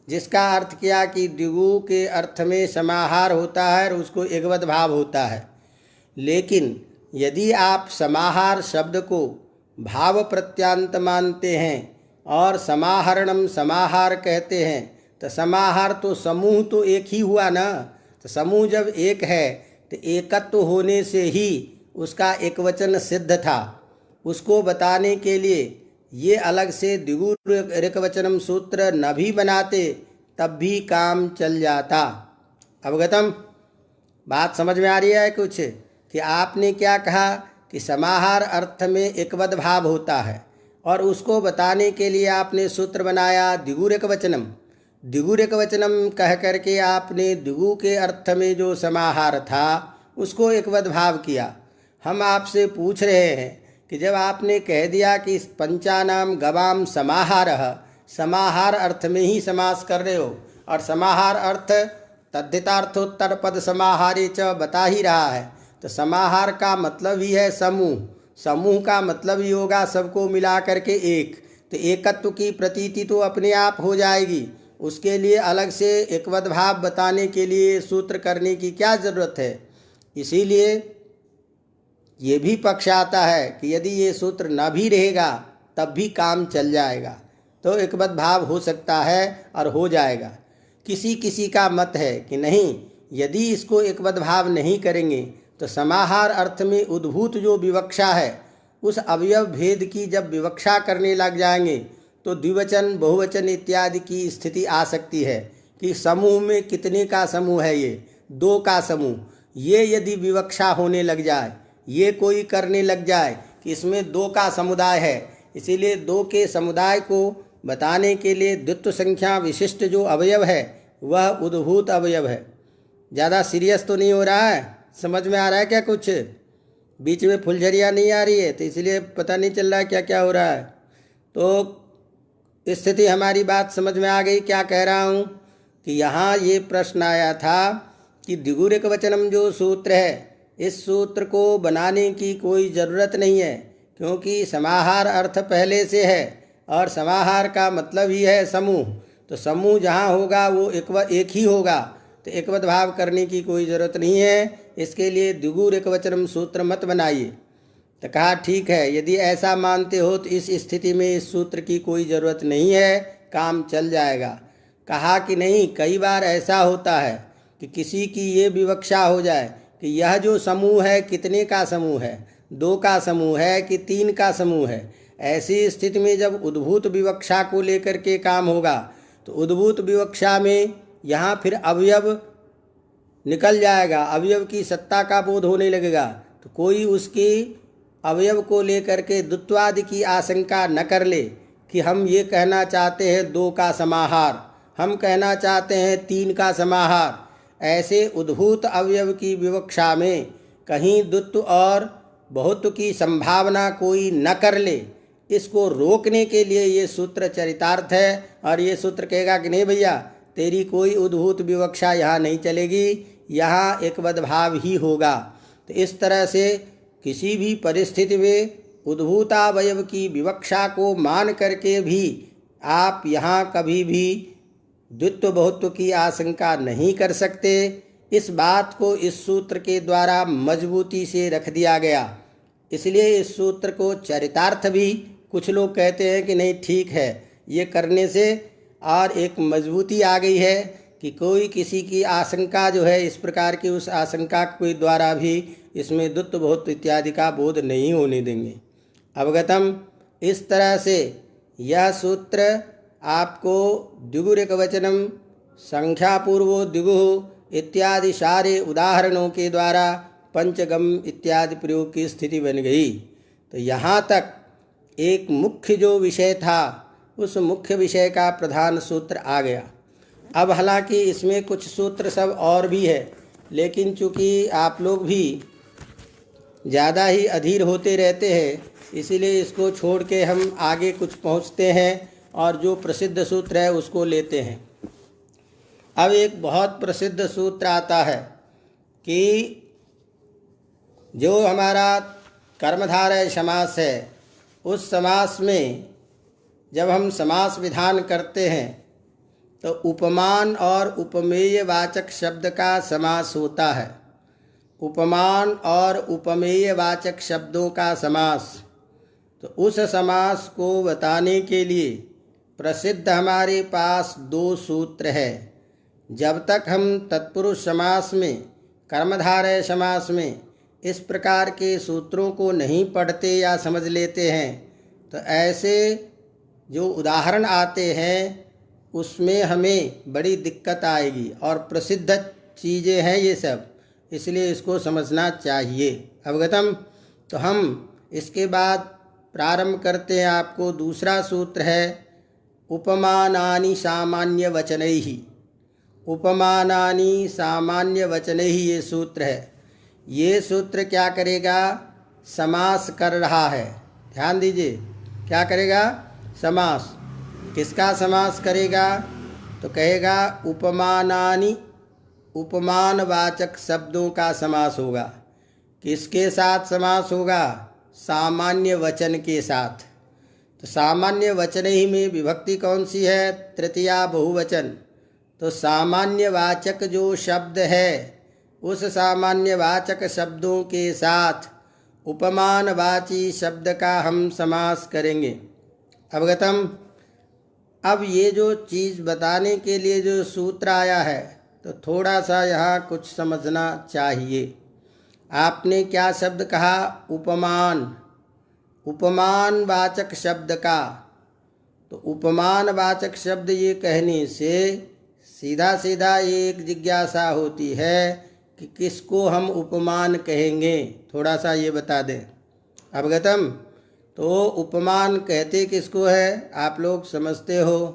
जिसका अर्थ किया कि द्विगु के अर्थ में समाहार होता है और उसको एकवद भाव होता है, लेकिन यदि आप समाहार शब्द को भाव प्रत्यांत मानते हैं और समाहरणम समाहार कहते हैं, तो समाहार तो समूह तो एक ही हुआ ना। तो समूह जब एक है तो एकत्व होने से ही उसका एकवचन सिद्ध था। उसको बताने के लिए ये अलग से द्विगु एकवचनम सूत्र न भी बनाते तब भी काम चल जाता। अवगतम। बात समझ में आ रही है कुछ, कि आपने क्या कहा कि समाहार अर्थ में एकवद भाव होता है और उसको बताने के लिए आपने सूत्र बनाया द्विगु एकवचनम। द्विगु एकवचनम कह करके आपने द्विगु के अर्थ में जो समाहार था उसको एकवद भाव किया। हम आपसे पूछ रहे हैं कि जब आपने कह दिया कि पंचानाम गवाम समाहारः, समाहार अर्थ में ही समास कर रहे हो और समाहार अर्थ तद्धितार्थोत्तर पद समाहारे च बता ही रहा है, तो समाहार का मतलब ही है समूह। समूह का मतलब ही होगा सबको मिला करके एक, तो एकत्व की प्रतीति तो अपने आप हो जाएगी। उसके लिए अलग से एकवद भाव बताने के लिए सूत्र करने की क्या ज़रूरत है। इसीलिए ये भी पक्ष आता है कि यदि ये सूत्र न भी रहेगा तब भी काम चल जाएगा, तो एकवद भाव हो सकता है और हो जाएगा। किसी किसी का मत है कि नहीं, यदि इसको एकवद भाव नहीं करेंगे तो समाहार अर्थ में उद्भूत जो विवक्षा है उस अवयव भेद की जब विवक्षा करने लग जाएंगे तो द्विवचन बहुवचन इत्यादि की स्थिति आ सकती है कि समूह में कितने का समूह है, ये 2 का समूह। ये यदि विवक्षा होने लग जाए, ये कोई करने लग जाए कि इसमें 2 का समुदाय है, इसीलिए 2 के समुदाय को बताने के लिए द्वित्व संख्या विशिष्ट जो अवयव है वह उद्भूत अवयव है। ज़्यादा सीरियस तो नहीं हो रहा है? समझ में आ रहा है क्या? कुछ बीच में फुलझरिया नहीं आ रही है तो इसलिए पता नहीं चल रहा है क्या क्या हो रहा है। तो स्थिति हमारी बात समझ में आ गई। क्या कह रहा हूँ कि यहाँ ये प्रश्न आया था कि द्विगु एकवचनम जो सूत्र है, इस सूत्र को बनाने की कोई ज़रूरत नहीं है, क्योंकि समाहार अर्थ पहले से है और समाहार का मतलब ही है समूह। तो समूह जहाँ होगा वो एक ही होगा, तो एकवत भाव करने की कोई ज़रूरत नहीं है। इसके लिए द्विगु एकवचनम सूत्र मत बनाइए। तो कहा ठीक है, यदि ऐसा मानते हो तो इस स्थिति में इस सूत्र की कोई ज़रूरत नहीं है, काम चल जाएगा। कहा कि नहीं, कई बार ऐसा होता है कि किसी की ये विवक्षा हो जाए कि यह जो समूह है कितने का समूह है, 2 का समूह है कि 3 का समूह है। ऐसी स्थिति में जब उद्भूत विवक्षा को लेकर के काम होगा तो उद्भूत विवक्षा में यहाँ फिर अवयव निकल जाएगा, अवयव की सत्ता का बोध होने लगेगा। तो कोई उसकी अवयव को लेकर के द्वित्वादि की आशंका न कर ले कि हम ये कहना चाहते हैं 2 का समाहार, हम कहना चाहते हैं 3 का समाहार। ऐसे उद्भूत अवयव की विवक्षा में कहीं द्वित्व और बहुत्व की संभावना कोई न कर ले, इसको रोकने के लिए ये सूत्र चरितार्थ है। और ये सूत्र कहेगा कि नहीं भैया, तेरी कोई उद्भूत विवक्षा यहाँ नहीं चलेगी, यहाँ एकवद भाव ही होगा। तो इस तरह से किसी भी परिस्थिति में उद्भूतावयव की विवक्षा को मान करके भी आप यहाँ कभी भी द्वित्व बहुत्व की आशंका नहीं कर सकते। इस बात को इस सूत्र के द्वारा मजबूती से रख दिया गया। इसलिए इस सूत्र को चरितार्थ भी कुछ लोग कहते हैं कि नहीं ठीक है, ये करने से और एक मजबूती आ गई है कि कोई किसी की आशंका जो है इस प्रकार की, उस आशंका के द्वारा भी इसमें द्वित्व बहुत्व इत्यादि का बोध नहीं होने देंगे। अवगतम? इस तरह से यह सूत्र आपको द्विगु एकवचनम, संख्यापूर्वो द्विगु इत्यादि सारे उदाहरणों के द्वारा पंचगम इत्यादि प्रयोग की स्थिति बन गई। तो यहाँ तक एक मुख्य जो विषय था, उस मुख्य विषय का प्रधान सूत्र आ गया। अब हालांकि इसमें कुछ सूत्र सब और भी है, लेकिन चूँकि आप लोग भी ज़्यादा ही अधीर होते रहते हैं, इसीलिए इसको छोड़ के हम आगे कुछ पहुँचते हैं और जो प्रसिद्ध सूत्र है उसको लेते हैं। अब एक बहुत प्रसिद्ध सूत्र आता है कि जो हमारा कर्मधारय समास है, उस समास में जब हम समास विधान करते हैं तो उपमान और उपमेय वाचक शब्द का समास होता है। उपमान और उपमेय वाचक शब्दों का समास, तो उस समास को बताने के लिए प्रसिद्ध हमारे पास 2 सूत्र है। जब तक हम तत्पुरुष समास में, कर्मधारय समास में इस प्रकार के सूत्रों को नहीं पढ़ते या समझ लेते हैं, तो ऐसे जो उदाहरण आते हैं उसमें हमें बड़ी दिक्कत आएगी। और प्रसिद्ध चीज़ें हैं ये सब, इसलिए इसको समझना चाहिए। अवगतम? तो हम इसके बाद प्रारंभ करते हैं। आपको दूसरा सूत्र है उपमानानि सामान्य वचनैहि। उपमानानि सामान्य वचनैहि ये सूत्र है। ये सूत्र क्या करेगा? समास कर रहा है। ध्यान दीजिए, क्या करेगा? समास। किसका समास करेगा? तो कहेगा उपमानानि, उपमानवाचक शब्दों का समास होगा। किसके साथ समास होगा? सामान्य वचन के साथ। तो सामान्य वचन ही में विभक्ति कौन सी है? तृतीया बहुवचन। तो सामान्यवाचक जो शब्द है, उस सामान्यवाचक शब्दों के साथ उपमानवाची शब्द का हम समास करेंगे। अवगतम? अब ये जो चीज़ बताने के लिए जो सूत्र आया है, तो थोड़ा सा यहाँ कुछ समझना चाहिए। आपने क्या शब्द कहा? उपमान। उपमानवाचक शब्द का तो उपमान वाचक शब्द ये कहने से सीधा सीधा एक जिज्ञासा होती है कि किसको हम उपमान कहेंगे, थोड़ा सा ये बता दें। अवगतम? तो उपमान कहते किसको है? आप लोग समझते हो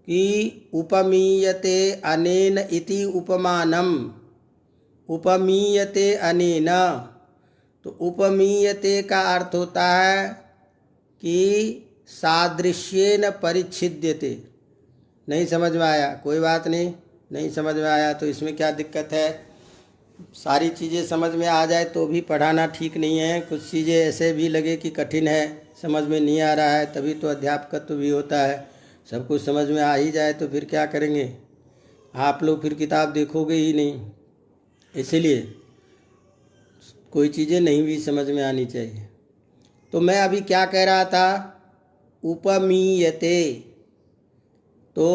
कि उपमीयते अनेन इति उपमानम, उपमीयते अनेन। तो उपमीयते का अर्थ होता है कि सादृश्येन परिच्छिद्यते। नहीं समझ में आया? कोई बात नहीं, नहीं समझ में आया तो इसमें क्या दिक्कत है? सारी चीज़ें समझ में आ जाए तो भी पढ़ाना ठीक नहीं है। कुछ चीज़ें ऐसे भी लगे कि कठिन है, समझ में नहीं आ रहा है, तभी तो अध्यापकत्व भी होता है। सब कुछ समझ में आ ही जाए तो फिर क्या करेंगे? आप लोग फिर किताब देखोगे ही नहीं। इसलिए कोई चीज़ें नहीं भी समझ में आनी चाहिए। तो मैं अभी क्या कह रहा था? उपमीयते, तो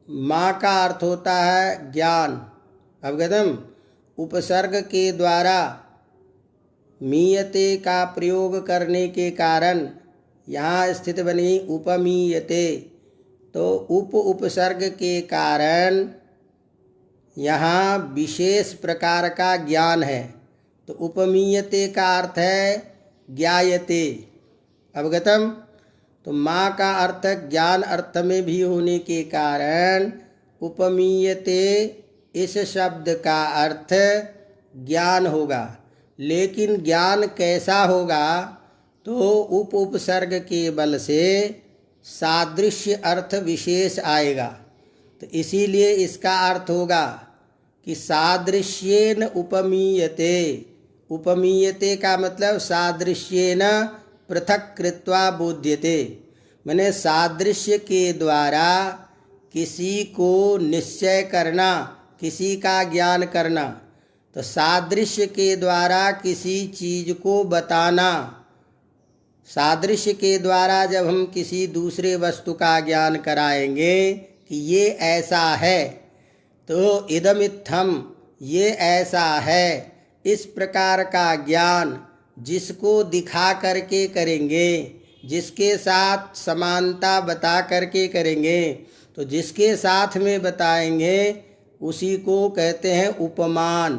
माँ का अर्थ होता है ज्ञान। अवगतम? उपसर्ग के द्वारा मीयते का प्रयोग करने के कारण यहाँ स्थित बनी उपमीयते। तो उपसर्ग के कारण यहाँ विशेष प्रकार का ज्ञान है। तो उपमीयते का अर्थ है ज्ञायते। अवगतम? तो माँ का अर्थ ज्ञान अर्थ में भी होने के कारण उपमीयते इस शब्द का अर्थ ज्ञान होगा। लेकिन ज्ञान कैसा होगा? तो उपसर्ग के बल से सादृश्य अर्थ विशेष आएगा। तो इसीलिए इसका अर्थ होगा कि सादृश्येन उपमीयते। उपमीयते का मतलब सादृश्येन पृथक कृत्वा बोध्यते, माने सादृश्य के द्वारा किसी को निश्चय करना, किसी का ज्ञान करना। तो सादृश्य के द्वारा किसी चीज को बताना। सादृश्य के द्वारा जब हम किसी दूसरे वस्तु का ज्ञान कराएंगे कि ये ऐसा है, तो इदमित्थम, ये ऐसा है, इस प्रकार का ज्ञान जिसको दिखा करके करेंगे, जिसके साथ समानता बता करके करेंगे, तो जिसके साथ में बताएंगे उसी को कहते हैं उपमान।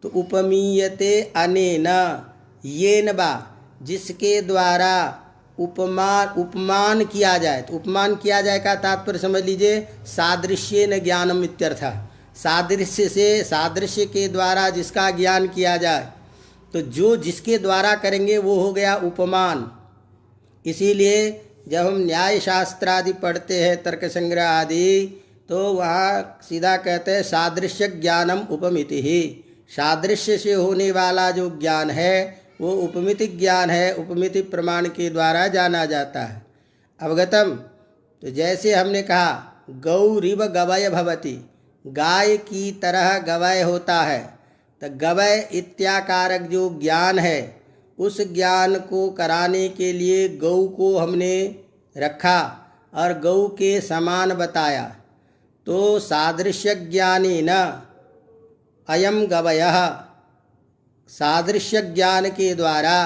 तो उपमीयते अनेन, येन बा, जिसके द्वारा उपमान किया जाए। तो उपमान किया जाए का तात्पर्य समझ लीजिए, सादृश्येन ज्ञानम इत्यर्थ। सादृश्य से, सादृश्य के द्वारा जिसका ज्ञान किया जाए, तो जो जिसके द्वारा करेंगे वो हो गया उपमान। इसीलिए जब हम न्याय शास्त्र आदि पढ़ते हैं, तर्क संग्रह आदि, तो वहाँ सीधा कहते हैं सादृश्य ज्ञानम उपमिति ही। सादृश्य से होने वाला जो ज्ञान है वो उपमिति ज्ञान है, उपमिति प्रमाण के द्वारा जाना जाता है। अवगतम? तो जैसे हमने कहा गौरिव गवय भवति, गाय की तरह गवय होता है। तो गवय इत्याकारक जो ज्ञान है, उस ज्ञान को कराने के लिए गौ को हमने रखा और गौ के समान बताया। तो सादृश्य ज्ञानेन अयम गवयः, सादृश्य ज्ञान के द्वारा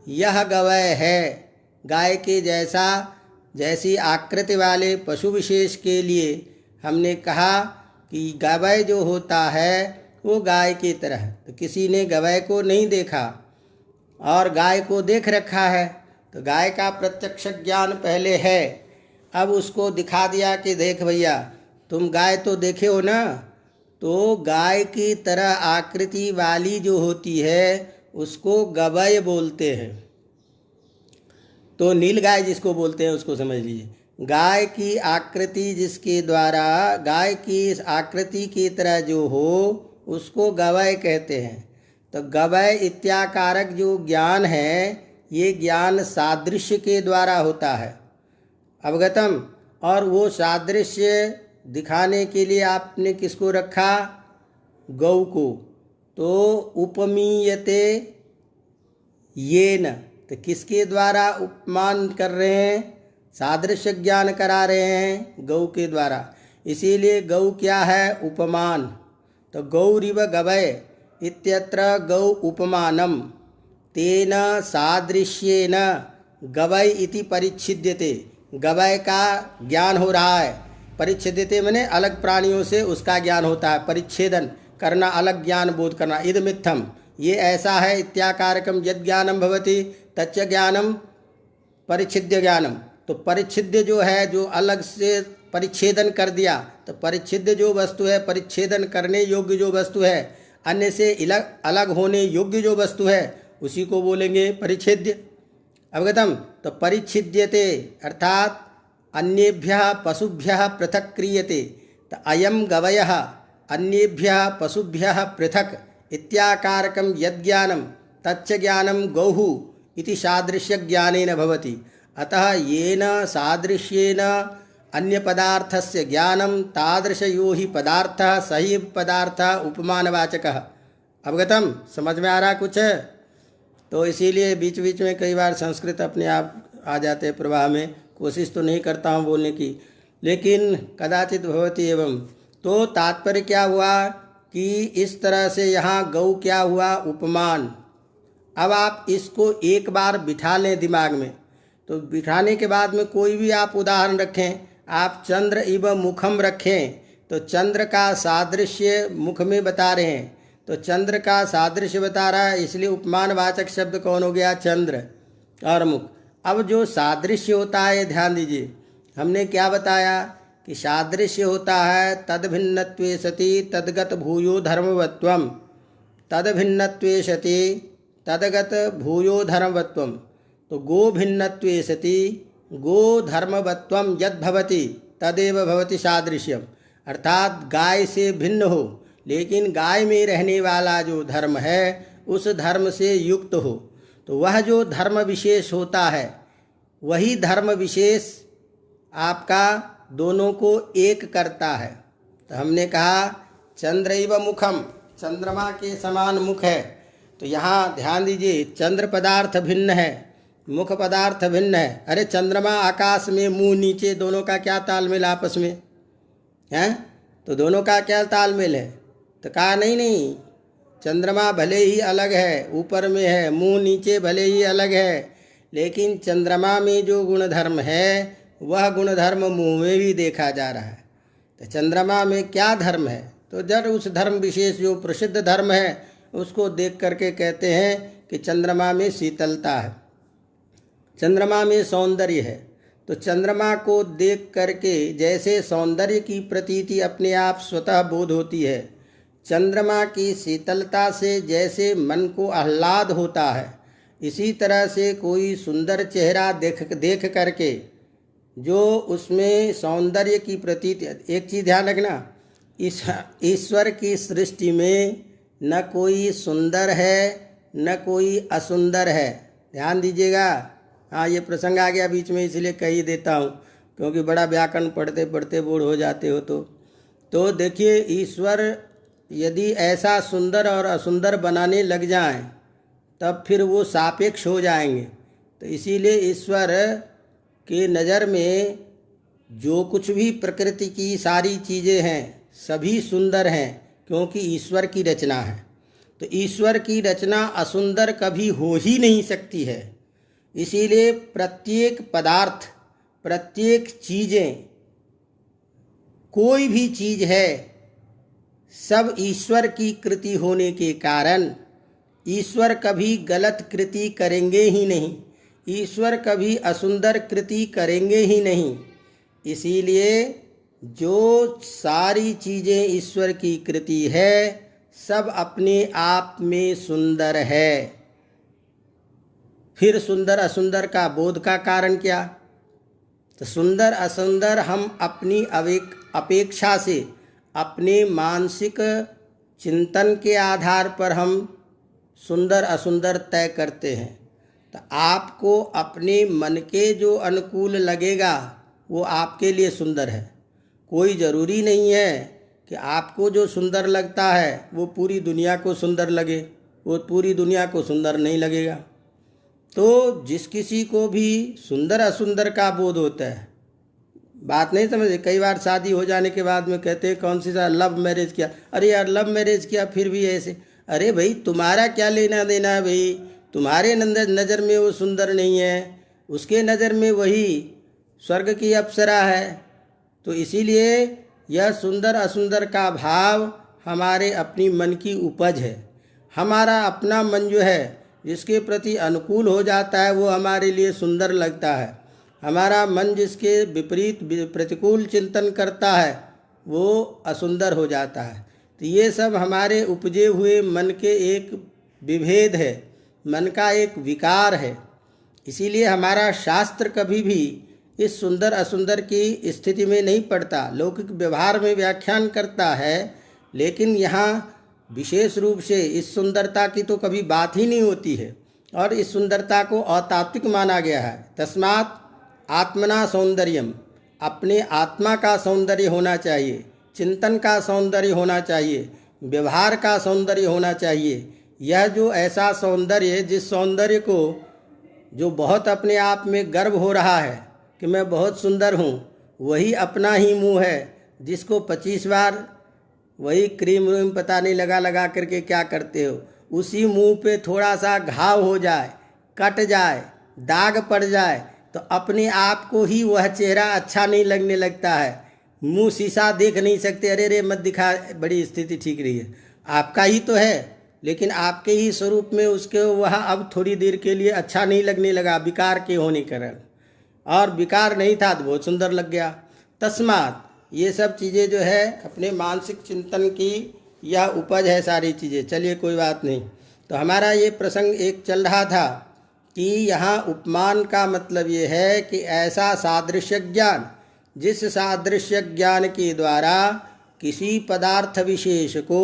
यह गवय है, गाय के जैसा, जैसी आकृति वाले पशु विशेष के लिए हमने कहा कि गवय जो होता है वो गाय की तरह। तो किसी ने गवय को नहीं देखा और गाय को देख रखा है, तो गाय का प्रत्यक्ष ज्ञान पहले है, अब उसको दिखा दिया कि देख भैया तुम गाय तो देखे हो ना, तो गाय की तरह आकृति वाली जो होती है उसको गवय बोलते हैं। तो नील गाय जिसको बोलते हैं उसको समझ लीजिए, गाय की आकृति जिसके द्वारा, गाय की इस आकृति की तरह जो हो उसको गवय कहते हैं। तो गवय इत्याकारक जो ज्ञान है, ये ज्ञान सादृश्य के द्वारा होता है। अवगतम? और वो सादृश्य दिखाने के लिए आपने किसको रखा? गौ को। तो उपमीयते येन, तो किसके द्वारा उपमान कर रहे हैं? सादृश्य ज्ञान करा रहे हैं गौ के द्वारा। इसीलिए गौ क्या है? उपमान। तो गौरिव गवय इत्यत्र गौ उपमानम, तेन सादृश्येन गवय इति परिच्छिद्यते। गवय का ज्ञान हो रहा है। परिच्छेद्यते मैंने अलग प्राणियों से उसका ज्ञान होता है, परिच्छेदन करना, अलग ज्ञान बोध करना। इदमित्थम, ये ऐसा है। इत्याकारकम यद ज्ञानम भवति तच्च ज्ञानम परिच्छिद्य ज्ञानम। तो परिच्छिद्य जो है, जो अलग से परिच्छेदन कर दिया, तो परिच्छिद्य जो वस्तु है, परिच्छेदन करने योग्य जो वस्तु है, अन्य से अलग होने योग्य जो वस्तु है, उसी को बोलेंगे परिच्छेद्य। अवगतम। तो परिच्छिद्यते अर्थात अन्येभ्यः पशुभ्यः पृथक् क्रियते। तो अयम गवयः अन्येभ्यः पशुभ्यः पृथक् इत्याकारकं यज्ञानं तच्च ज्ञानं गौः इति सादृश्य ज्ञानेन भवति। अतः येन सादृश्येन अन्य पदार्थस्य ज्ञानं तादृशयो ही पदार्थः सही पदार्थः उपमानवाचकः। अवगतम, समझ में आ रहा कुछ? तो इसीलिए बीच बीच में कई बार संस्कृत अपने आप आ जाते हैं प्रवाह में। कोशिश तो नहीं करता हूँ बोलने की, लेकिन कदाचित भवति एवं। तो तात्पर्य क्या हुआ कि इस तरह से यहाँ गौ क्या हुआ, उपमान। अब आप इसको एक बार बिठा लें दिमाग में। तो बिठाने के बाद में कोई भी आप उदाहरण रखें, आप चंद्र इव मुखम रखें, तो चंद्र का सादृश्य मुख में बता रहे हैं, तो चंद्र का सादृश्य बता रहा है, इसलिए उपमानवाचक शब्द कौन हो गया, चंद्र और मुख। अब जो सादृश्य होता है, ध्यान दीजिए, हमने क्या बताया कि सादृश्य होता है तद भिन्नत्वे सति तद्गत भूयो धर्मवत्वम, तद भिन्नत्वे सति तद्गत भूयो धर्मवत्वम। तो गो भिन्नत्वे सति गो धर्मवत्वम यद भवति तदेव भवति सादृश्यम। अर्थात गाय से भिन्न हो, लेकिन गाय में रहने वाला जो धर्म है उस धर्म से युक्त हो, तो वह जो धर्म विशेष होता है, वही धर्म विशेष आपका दोनों को एक करता है। तो हमने कहा चंद्रैव मुखम, चंद्रमा के समान मुख है। तो यहाँ ध्यान दीजिए, चंद्र पदार्थ भिन्न है, मुख पदार्थ भिन्न है। अरे चंद्रमा आकाश में, मुंह नीचे, दोनों का क्या तालमेल आपस में है? तो दोनों का क्या तालमेल है? तो कहा नहीं, चंद्रमा भले ही अलग है, ऊपर में है, मुंह नीचे भले ही अलग है, लेकिन चंद्रमा में जो गुणधर्म है वह गुणधर्म मुंह में भी देखा जा रहा है। तो चंद्रमा में क्या धर्म है? तो जब उस धर्म विशेष जो प्रसिद्ध धर्म है उसको देख करके कहते हैं कि चंद्रमा में शीतलता है, चंद्रमा में सौंदर्य है। तो चंद्रमा को देख करके जैसे सौंदर्य की प्रतीति अपने आप स्वतः बोध होती है, चंद्रमा की शीतलता से जैसे मन को आह्लाद होता है, इसी तरह से कोई सुंदर चेहरा देख करके जो उसमें सौंदर्य की प्रतीति। एक चीज़ ध्यान रखना, इस ईश्वर की सृष्टि में न कोई सुंदर है न कोई असुंदर है। ध्यान दीजिएगा। हाँ, ये प्रसंग आ गया बीच में, इसलिए कह ही देता हूँ, क्योंकि बड़ा व्याकरण पढ़ते पढ़ते बोर हो जाते हो। तो देखिए, ईश्वर यदि ऐसा सुंदर और असुंदर बनाने लग जाएं, तब फिर वो सापेक्ष हो जाएंगे। तो इसीलिए ईश्वर के नज़र में जो कुछ भी प्रकृति की सारी चीज़ें हैं सभी सुंदर हैं, क्योंकि ईश्वर की रचना है। तो ईश्वर की रचना असुंदर कभी हो ही नहीं सकती है। इसीलिए प्रत्येक पदार्थ, प्रत्येक चीज़ें, कोई भी चीज़ है, सब ईश्वर की कृति होने के कारण ईश्वर कभी गलत कृति करेंगे ही नहीं, ईश्वर कभी असुंदर कृति करेंगे ही नहीं। इसीलिए जो सारी चीज़ें ईश्वर की कृति है सब अपने आप में सुंदर है। फिर सुंदर असुंदर का बोध का कारण क्या? तो सुंदर असुंदर हम अपनी अपेक्षा से, अपने मानसिक चिंतन के आधार पर हम सुंदर असुंदर तय करते हैं। तो आपको अपने मन के जो अनुकूल लगेगा वो आपके लिए सुंदर है। कोई ज़रूरी नहीं है कि आपको जो सुंदर लगता है वो पूरी दुनिया को सुंदर लगे, वो पूरी दुनिया को सुंदर नहीं लगेगा। तो जिस किसी को भी सुंदर असुंदर का बोध होता है, बात नहीं समझे। कई बार शादी हो जाने के बाद में कहते हैं कौन सी सा लव मैरिज किया, अरे यार लव मैरिज किया फिर भी ऐसे। अरे भाई, तुम्हारा क्या लेना देना है भाई? तुम्हारे नज़र में वो सुंदर नहीं है, उसके नज़र में वही स्वर्ग की अप्सरा है। तो इसीलिए यह सुंदर असुंदर का भाव हमारे अपनी मन की उपज है। हमारा अपना मन जो है जिसके प्रति अनुकूल हो जाता है वो हमारे लिए सुंदर लगता है। हमारा मन जिसके विपरीत प्रतिकूल चिंतन करता है वो असुंदर हो जाता है। तो ये सब हमारे उपजे हुए मन के एक विभेद है, मन का एक विकार है। इसीलिए हमारा शास्त्र कभी भी इस सुंदर असुंदर की स्थिति में नहीं पड़ता। लौकिक व्यवहार में व्याख्यान करता है, लेकिन यहाँ विशेष रूप से इस सुंदरता की तो कभी बात ही नहीं होती है और इस सुंदरता को अतात्विक माना गया है। तस्मात् आत्मना सौंदर्यम, अपने आत्मा का सौंदर्य होना चाहिए, चिंतन का सौंदर्य होना चाहिए, व्यवहार का सौंदर्य होना चाहिए। यह जो ऐसा सौंदर्य, जिस सौंदर्य को जो बहुत अपने आप में गर्व हो रहा है कि मैं बहुत सुंदर हूँ, वही अपना ही मुंह है जिसको 25 बार वही क्रीम व्रीम पता नहीं लगा करके क्या करते हो, उसी मुंह पे थोड़ा सा घाव हो जाए, कट जाए, दाग पड़ जाए तो अपने आप को ही वह चेहरा अच्छा नहीं लगने लगता है। मुंह शीशा देख नहीं सकते, अरे रे मत दिखा, बड़ी स्थिति ठीक रही है, आपका ही तो है, लेकिन आपके ही स्वरूप में उसके वह अब थोड़ी देर के लिए अच्छा नहीं लगने लगा, विकार के होने कारण। और विकार नहीं था तो बहुत सुंदर लग गया। तस्मात ये सब चीज़ें जो है अपने मानसिक चिंतन की यह उपज है सारी चीज़ें। चलिए कोई बात नहीं। तो हमारा ये प्रसंग एक चल रहा था कि यहाँ उपमान का मतलब ये है कि ऐसा सादृश्य ज्ञान, जिस सादृश्य ज्ञान के द्वारा किसी पदार्थ विशेष को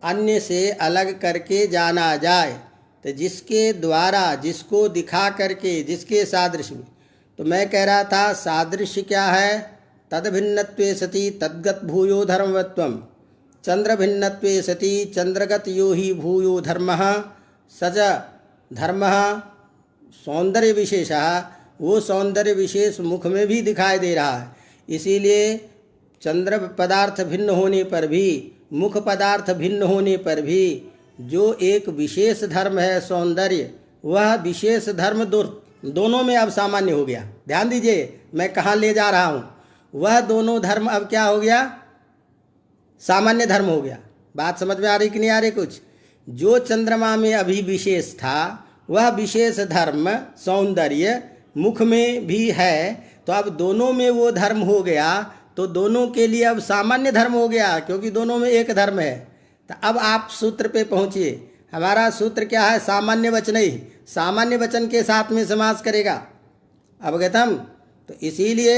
अन्य से अलग करके जाना जाए, तो जिसके द्वारा, जिसको दिखा करके, जिसके सादृश्य में, तो मैं कह रहा था सादृश्य क्या है? तद भिन्नत्वे सति तद्गत भूयो धर्मवत्वम, चंद्र भिन्नत्वे सति चंद्रगत यो ही भूयो धर्मः सच धर्मः। सौंदर्य विशेष, वो सौंदर्य विशेष मुख में भी दिखाई दे रहा है। इसीलिए चंद्र पदार्थ भिन्न होने पर भी, मुख पदार्थ भिन्न होने पर भी जो एक विशेष धर्म है सौंदर्य, वह विशेष धर्म दोनों में अब सामान्य हो गया। ध्यान दीजिए मैं कहाँ ले जा रहा हूँ। वह दोनों धर्म अब क्या हो गया? सामान्य धर्म हो गया। बात समझ में आ रही कि नहीं आ रही कुछ? जो चंद्रमा में अभी विशेष था वह विशेष धर्म सौंदर्य मुख में भी है, तो अब दोनों में वो धर्म हो गया, तो दोनों के लिए अब सामान्य धर्म हो गया, क्योंकि दोनों में एक धर्म है। तो अब आप सूत्र पे पहुँचिए। हमारा सूत्र क्या है? सामान्य वचन ही, सामान्य वचन के साथ में समास करेगा। अवगतम? तो इसीलिए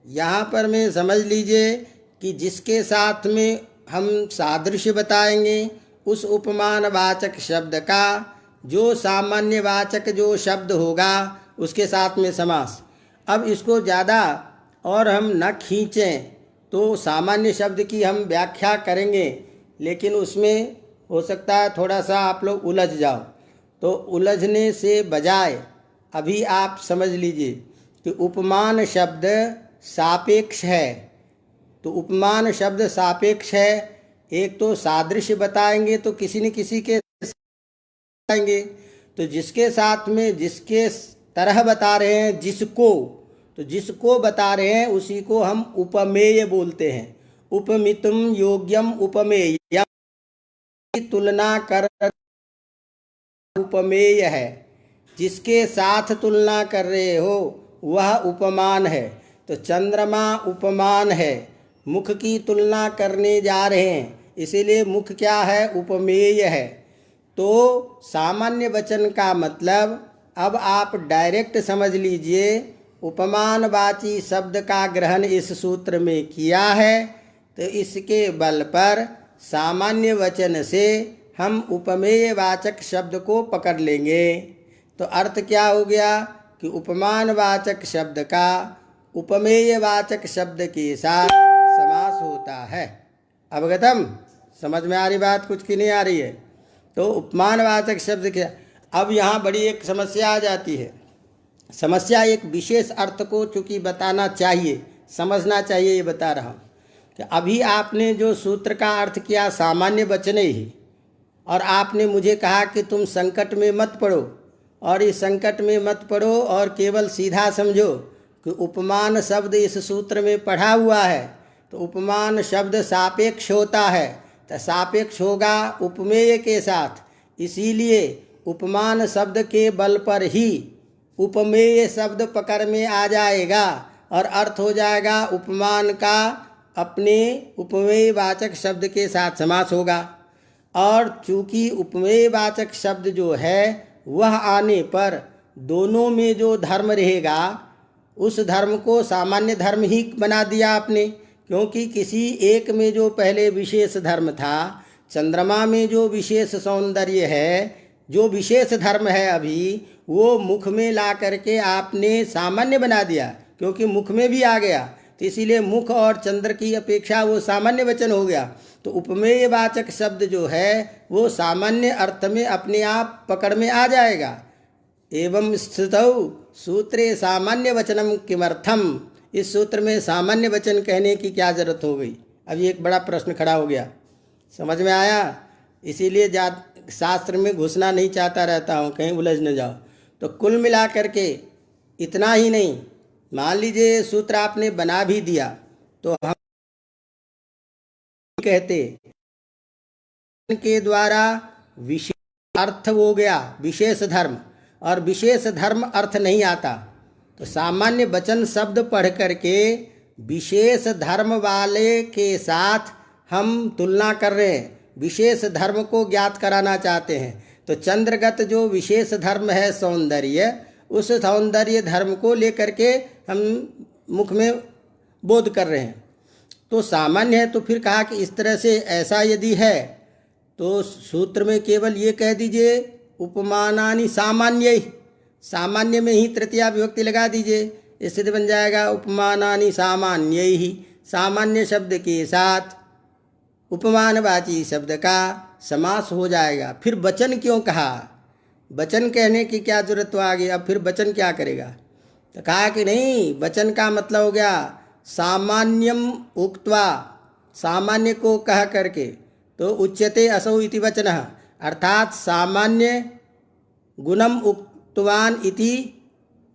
यहाँ पर में समझ लीजिए कि जिसके साथ में हम सादृश्य बताएंगे, उस उपमान वाचक शब्द का जो सामान्य वाचक जो शब्द होगा उसके साथ में समास। अब इसको ज़्यादा और हम न खींचें तो सामान्य शब्द की हम व्याख्या करेंगे, लेकिन उसमें हो सकता है थोड़ा सा आप लोग उलझ जाओ। तो उलझने से बजाय अभी आप समझ लीजिए कि उपमान शब्द सापेक्ष है। तो उपमान शब्द सापेक्ष है। एक तो सादृश्य बताएंगे तो किसी न किसी के बताएंगे, तो जिसके साथ में जिसके तरह बता रहे हैं, तो जिसको बता रहे हैं उसी को हम उपमेय बोलते हैं। उपमितुम योग्यम उपमेयम, तुलना कर उपमेय है। जिसके साथ तुलना कर रहे हो वह उपमान है। तो चंद्रमा उपमान है, मुख की तुलना करने जा रहे हैं, इसीलिए मुख क्या है? उपमेय है। तो सामान्य वचन का मतलब अब आप डायरेक्ट समझ लीजिए, उपमानवाची शब्द का ग्रहण इस सूत्र में किया है, तो इसके बल पर सामान्य वचन से हम उपमेय वाचक शब्द को पकड़ लेंगे। तो अर्थ क्या हो गया कि उपमानवाचक शब्द का उपमेय वाचक शब्द के साथ समास होता है। अवगतम? समझ में आ रही बात कुछ की नहीं आ रही है? तो उपमानवाचक शब्द क्या? अब यहाँ बड़ी एक समस्या आ जाती है। समस्या एक विशेष अर्थ को चूँकि बताना चाहिए, समझना चाहिए, ये बता रहा हूँ कि अभी आपने जो सूत्र का अर्थ किया सामान्य वचन ही, और आपने मुझे कहा कि तुम संकट में मत पड़ो, और इस संकट में मत पड़ो और केवल सीधा समझो कि उपमान शब्द इस सूत्र में पढ़ा हुआ है, तो उपमान शब्द सापेक्ष होता है, तो सापेक्ष होगा उपमेय के साथ। इसीलिए उपमान शब्द के बल पर ही उपमेय शब्द पकड़ में आ जाएगा और अर्थ हो जाएगा उपमान का अपने उपमेय वाचक शब्द के साथ समास होगा। और चूंकि उपमेय वाचक शब्द जो है वह आने पर दोनों में जो धर्म रहेगा उस धर्म को सामान्य धर्म ही बना दिया आपने, क्योंकि किसी एक में जो पहले विशेष धर्म था, चंद्रमा में जो विशेष सौंदर्य है, जो विशेष धर्म है अभी, वो मुख में ला करके आपने सामान्य बना दिया, क्योंकि मुख में भी आ गया, तो इसीलिए मुख और चंद्र की अपेक्षा वो सामान्य वचन हो गया। तो उपमेय वाचक शब्द जो है वो सामान्य अर्थ में अपने आप पकड़ में आ जाएगा। एवं स्थितौ सूत्रे सामान्य वचनम किमर्थम, इस सूत्र में सामान्य वचन कहने की क्या जरूरत हो गई? अब ये एक बड़ा प्रश्न खड़ा हो गया, समझ में आया? इसीलिए शास्त्र में घुसना नहीं चाहता रहता हूँ, कहीं उलझ न जाओ। तो कुल मिला करके इतना ही नहीं, मान लीजिए सूत्र आपने बना भी दिया तो हम कहते के द्वारा विशेष अर्थ हो गया विशेष धर्म, और विशेष धर्म अर्थ नहीं आता, तो सामान्य वचन शब्द पढ़ करके विशेष धर्म वाले के साथ हम तुलना कर रहे हैं, विशेष धर्म को ज्ञात कराना चाहते हैं। तो चंद्रगत जो विशेष धर्म है सौंदर्य, उस सौंदर्य धर्म को लेकर के हम मुख में बोध कर रहे हैं। तो सामान्य है, तो फिर कहा कि इस तरह से ऐसा यदि है तो सूत्र में केवल ये कह दीजिए उपमानानि सामान्य, सामान्य में ही तृतीया विभक्ति लगा दीजिए, स्थिति बन जाएगा उपमानानि सामान्य ही, सामान्य शब्द के साथ उपमानवाची शब्द का समास हो जाएगा। फिर वचन क्यों कहा? वचन कहने की क्या जरूरत आ गई? अब फिर वचन क्या करेगा? तो कहा कि नहीं, वचन का मतलब हो गया सामान्यम उक्त्वा, सामान्य को कह करके, तो उच्यते असौ इति वचनः, अर्थात सामान्य गुणम उक्तवान इति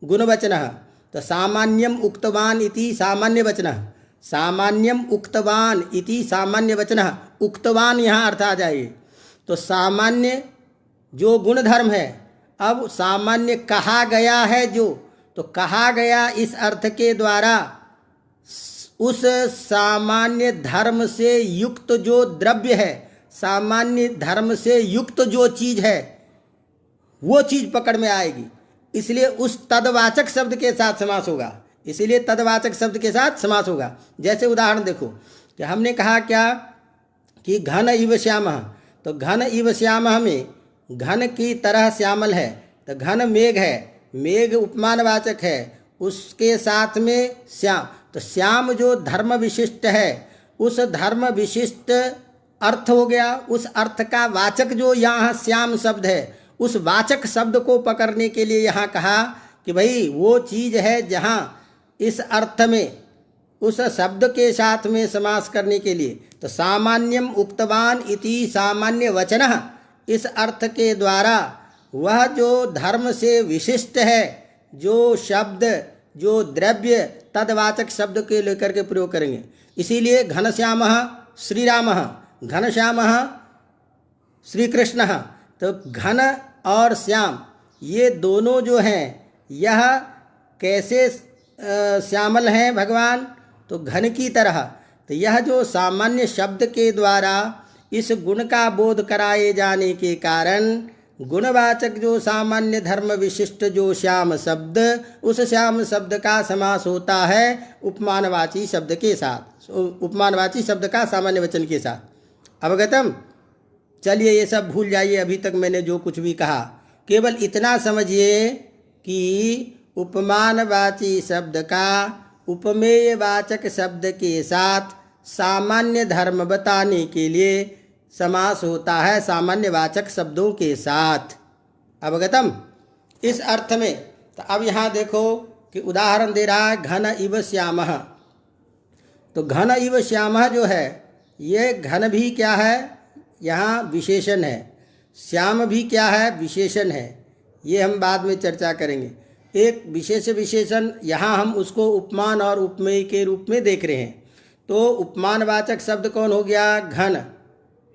गुणवचनः, तो सामान्यम उक्तवान इति सामान्य वचनः, सामान्यम उक्तवान इति सामान्य वचनः, उक्तवान यहाँ अर्थ आ जाए। तो सामान्य जो गुण धर्म है, अब सामान्य कहा गया है जो, तो कहा गया इस अर्थ के द्वारा उस सामान्य धर्म से युक्त जो द्रव्य है, सामान्य धर्म से युक्त जो चीज है, वो चीज पकड़ में आएगी, इसलिए उस तदवाचक शब्द के साथ समास होगा, इसीलिए तदवाचक शब्द के साथ समास होगा। जैसे उदाहरण देखो कि हमने कहा क्या कि घन इव श्यामः, तो घन इव श्यामः में घन की तरह श्यामल है, तो घन मेघ है, मेघ उपमानवाचक है, उसके साथ में श्याम, तो श्याम जो धर्म विशिष्ट है, उस धर्म विशिष्ट अर्थ हो गया, उस अर्थ का वाचक जो यहाँ श्याम शब्द है, उस वाचक शब्द को पकड़ने के लिए यहाँ कहा कि भाई वो चीज है जहाँ इस अर्थ में उस शब्द के साथ में समास करने के लिए, तो सामान्यम उक्तवान इति सामान्य वचनः, इस अर्थ के द्वारा वह जो धर्म से विशिष्ट है, जो शब्द जो द्रव्य तदवाचक शब्द के लेकर के प्रयोग करेंगे। इसीलिए घनश्यामः श्रीरामः, घनश्यामः श्री कृष्णः, तो घन और श्याम ये दोनों जो हैं, यह कैसे श्यामल हैं भगवान? तो घन की तरह। तो यह जो सामान्य शब्द के द्वारा इस गुण का बोध कराए जाने के कारण गुणवाचक जो सामान्य धर्म विशिष्ट जो श्याम शब्द, उस श्याम शब्द का समास होता है उपमानवाची शब्द के साथ, उपमानवाची शब्द का सामान्य वचन के साथ। अवगतम? चलिए ये सब भूल जाइए, अभी तक मैंने जो कुछ भी कहा, केवल इतना समझिए कि उपमानवाची शब्द का उपमेय वाचक शब्द के साथ सामान्य धर्म बताने के लिए समास होता है सामान्य वाचक शब्दों के साथ। अवगतम? इस अर्थ में। तो अब यहाँ देखो कि उदाहरण दे रहा है घन इव श्यामः, तो घन इव श्यामः जो है, ये घन भी क्या है? यहाँ विशेषण है। श्याम भी क्या है? विशेषण है। ये हम बाद में चर्चा करेंगे। एक विशेष विशेषण, यहाँ हम उसको उपमान और उपमेय के रूप में देख रहे हैं। तो उपमानवाचक शब्द कौन हो गया? घन।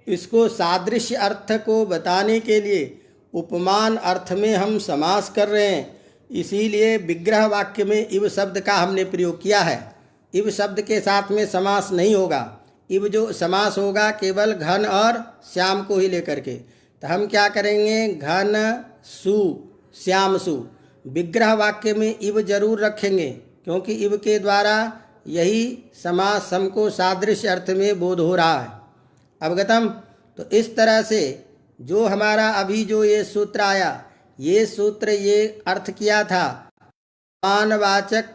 इसको सादृश्य अर्थ को बताने के लिए उपमान अर्थ में हम समास कर रहे हैं, इसीलिए विग्रह वाक्य में इव शब्द का हमने प्रयोग किया है। इव शब्द के साथ में समास नहीं होगा। इव जो समास होगा केवल घन और श्याम को ही लेकर के। तो हम क्या करेंगे? घन सु श्याम सु। विग्रह वाक्य में इव जरूर रखेंगे, क्योंकि इव के द्वारा यही समास हमको सादृश्य अर्थ में बोध हो रहा है। अवगतम? तो इस तरह से जो हमारा अभी जो ये सूत्र आया, ये सूत्र ये अर्थ किया था उपमानवाचक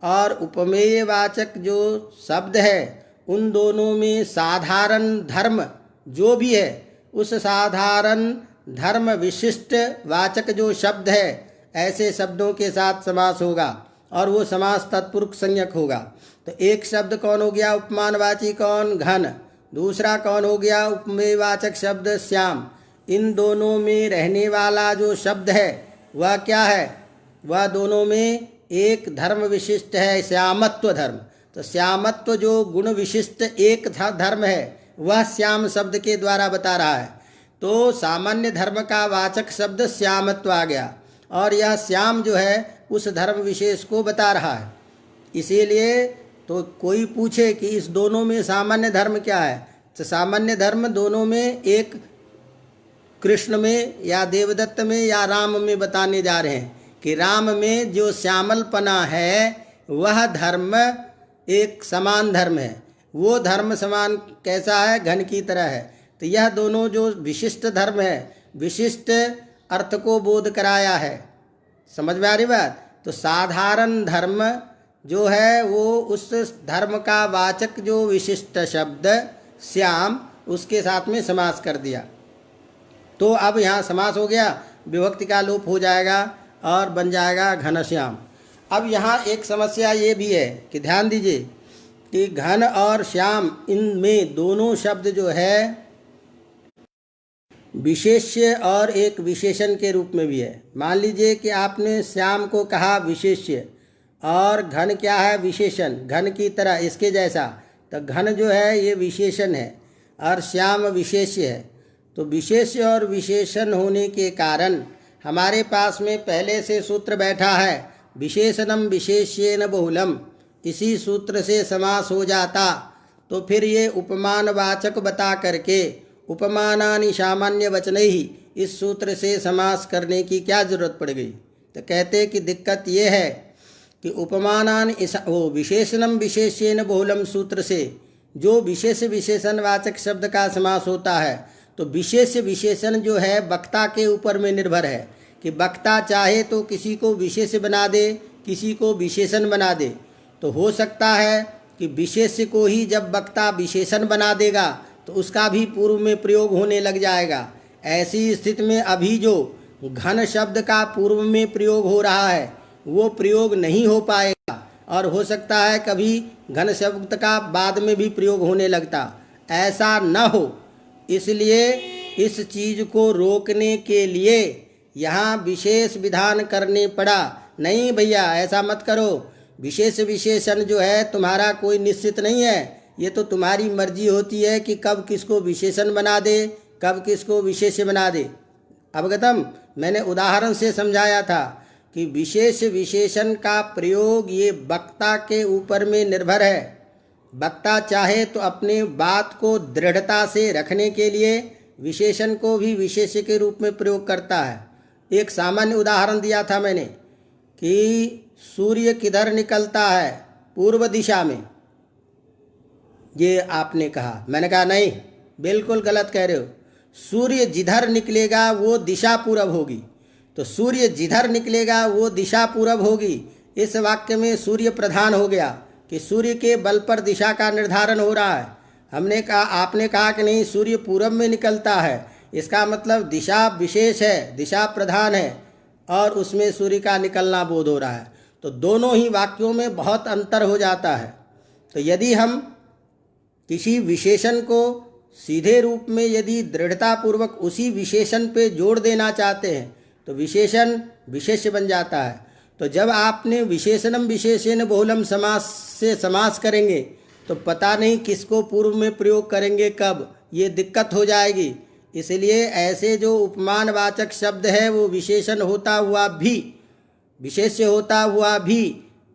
और उपमेयवाचक जो शब्द है उन दोनों में साधारण धर्म जो भी है, उस साधारण धर्म विशिष्ट वाचक जो शब्द है, ऐसे शब्दों के साथ समास होगा और वो समास तत्पुरुष संज्ञक होगा। तो एक शब्द कौन हो गया उपमानवाची? कौन? घन। दूसरा कौन हो गया? उपमेयवाचक शब्द श्याम। इन दोनों में रहने वाला जो शब्द है वह क्या है? वह दोनों में एक धर्म विशिष्ट है, श्यामत्व धर्म। तो श्यामत्व जो गुण विशिष्ट एक धर्म है वह श्याम शब्द के द्वारा बता रहा है। तो सामान्य धर्म का वाचक शब्द श्यामत्व आ गया और यह श्याम जो है उस धर्म विशेष को बता रहा है। इसीलिए तो कोई पूछे कि इस दोनों में सामान्य धर्म क्या है, तो सामान्य धर्म दोनों में एक कृष्ण में या देवदत्त में या राम में बताने जा रहे हैं कि राम में जो श्यामलपना है वह धर्म एक समान धर्म है। वो धर्म समान कैसा है? घन की तरह है। तो यह दोनों जो विशिष्ट धर्म है, विशिष्ट अर्थ को बोध कराया है। समझ में आ रही बात? तो साधारण धर्म जो है वो उस धर्म का वाचक जो विशिष्ट शब्द श्याम, उसके साथ में समास कर दिया। तो अब यहाँ समास हो गया, विभक्ति का लोप हो जाएगा और बन जाएगा घनश्याम। अब यहाँ एक समस्या ये भी है कि ध्यान दीजिए कि घन और श्याम इनमें दोनों शब्द जो है विशेष्य और एक विशेषण के रूप में भी है। मान लीजिए कि आपने श्याम को कहा विशेष्य और घन क्या है? विशेषण, घन की तरह इसके जैसा। तो घन जो है ये विशेषण है और श्याम विशेष्य है। तो विशेष्य और विशेषण होने के कारण हमारे पास में पहले से सूत्र बैठा है विशेषणम विशेष्येन बहुलम। इसी सूत्र से समास हो जाता तो फिर ये उपमानवाचक बता करके उपमानानि सामान्य वचनैहि इस सूत्र से समास करने की क्या जरूरत पड़ गई? तो कहते कि दिक्कत ये है कि उपमानानि विशेषणम विशेष्येन बहुलम सूत्र से जो विशेष विशेषणवाचक शब्द का समास होता है, तो विशेष विशेषण जो है वक्ता के ऊपर में निर्भर है कि वक्ता चाहे तो किसी को विशेष बना दे, किसी को विशेषण बना दे। तो हो सकता है कि विशेष को ही जब वक्ता विशेषण बना देगा तो उसका भी पूर्व में प्रयोग होने लग जाएगा। ऐसी स्थिति में अभी जो घन शब्द का पूर्व में प्रयोग हो रहा है वो प्रयोग नहीं हो पाएगा और हो सकता है कभी घन शब्द का बाद में भी प्रयोग होने लगता। ऐसा न हो, इसलिए इस चीज को रोकने के लिए यहाँ विशेष विधान करने पड़ा। नहीं भैया ऐसा मत करो, विशेष विशेषण जो है तुम्हारा कोई निश्चित नहीं है, ये तो तुम्हारी मर्जी होती है कि कब किसको विशेषण बना दे, कब किसको विशेष बना दे। अवगतम? मैंने उदाहरण से समझाया था कि विशेष विशेषण का प्रयोग ये वक्ता के ऊपर में निर्भर है। वक्ता चाहे तो अपने बात को दृढ़ता से रखने के लिए विशेषण को भी विशेष के रूप में प्रयोग करता है। एक सामान्य उदाहरण दिया था मैंने कि सूर्य किधर निकलता है? पूर्व दिशा में। ये आपने कहा, मैंने कहा नहीं, बिल्कुल गलत कह रहे हो। सूर्य जिधर निकलेगा वो दिशा पूरब होगी। तो सूर्य जिधर निकलेगा वो दिशा पूरब होगी। इस वाक्य में सूर्य प्रधान हो गया कि सूर्य के बल पर दिशा का निर्धारण हो रहा है। हमने कहा, आपने कहा कि नहीं सूर्य पूरब में निकलता है, इसका मतलब दिशा विशेष है, दिशा प्रधान है और उसमें सूर्य का निकलना बोध हो रहा है। तो दोनों ही वाक्यों में बहुत अंतर हो जाता है। तो यदि हम किसी विशेषण को सीधे रूप में यदि दृढ़तापूर्वक उसी विशेषण पे जोड़ देना चाहते हैं तो विशेषण विशेष्य बन जाता है। तो जब आपने विशेषणम विशेषण बहुलम समास से समास करेंगे तो पता नहीं किसको पूर्व में प्रयोग करेंगे कब, ये दिक्कत हो जाएगी। इसलिए ऐसे जो उपमानवाचक शब्द है वो विशेषण होता हुआ भी, विशेष्य होता हुआ भी,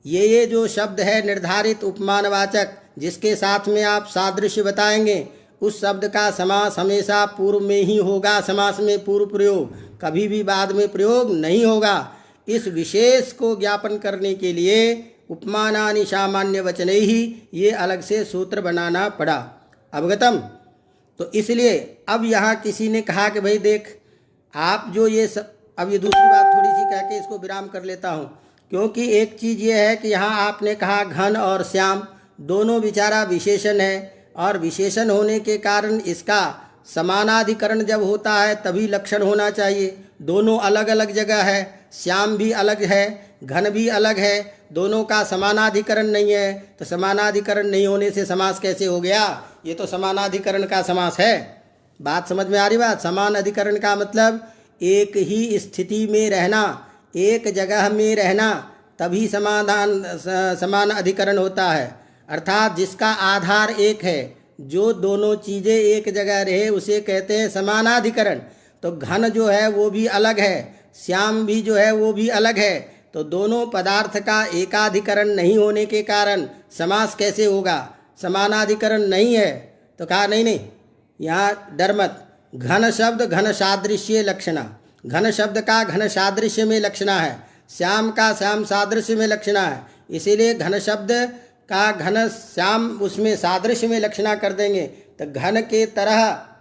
ये जो शब्द है निर्धारित उपमानवाचक जिसके साथ में आप सादृश्य बताएंगे, उस शब्द का समास हमेशा पूर्व में ही होगा। समास में पूर्व प्रयोग, कभी भी बाद में प्रयोग नहीं होगा। इस विशेष को ज्ञापन करने के लिए उपमानानि सामान्य वचने ही ये अलग से सूत्र बनाना पड़ा। अवगतम। तो इसलिए अब यहाँ किसी ने कहा कि भाई देख आप जो ये सब, अब ये दूसरी बात थोड़ी सी कह के इसको विराम कर लेता हूँ, क्योंकि एक चीज़ ये है कि यहाँ आपने कहा घन और श्याम दोनों विचारा विशेषण है, और विशेषण होने के कारण इसका समानाधिकरण जब होता है तभी लक्षण होना चाहिए। दोनों अलग अलग जगह है, श्याम भी अलग है, घन भी अलग है, दोनों का समानाधिकरण नहीं है, तो समानाधिकरण नहीं होने से समास कैसे हो गया? ये तो समानाधिकरण का समास है। बात समझ में आ रही? बात समान अधिकरण का मतलब एक ही स्थिति में रहना, एक जगह में रहना, तभी समान अधिकरण होता है। अर्थात जिसका आधार एक है, जो दोनों चीज़ें एक जगह रहे उसे कहते हैं समानाधिकरण। तो घन जो है वो भी अलग है, श्याम भी जो है वो भी अलग है, तो दोनों पदार्थ का एकाधिकरण नहीं होने के कारण समास कैसे होगा? समानाधिकरण नहीं है। तो कहा नहीं नहीं, यहाँ डर मत। घन शब्द घन सादृश्य लक्षणा, घन शब्द का घन सादृश्य में लक्षणा है, श्याम का श्याम सादृश्य में लक्षणा है। इसीलिए घन शब्द का घन श्याम उसमें सादृश्य में लक्षणा कर देंगे, तो घन के तरह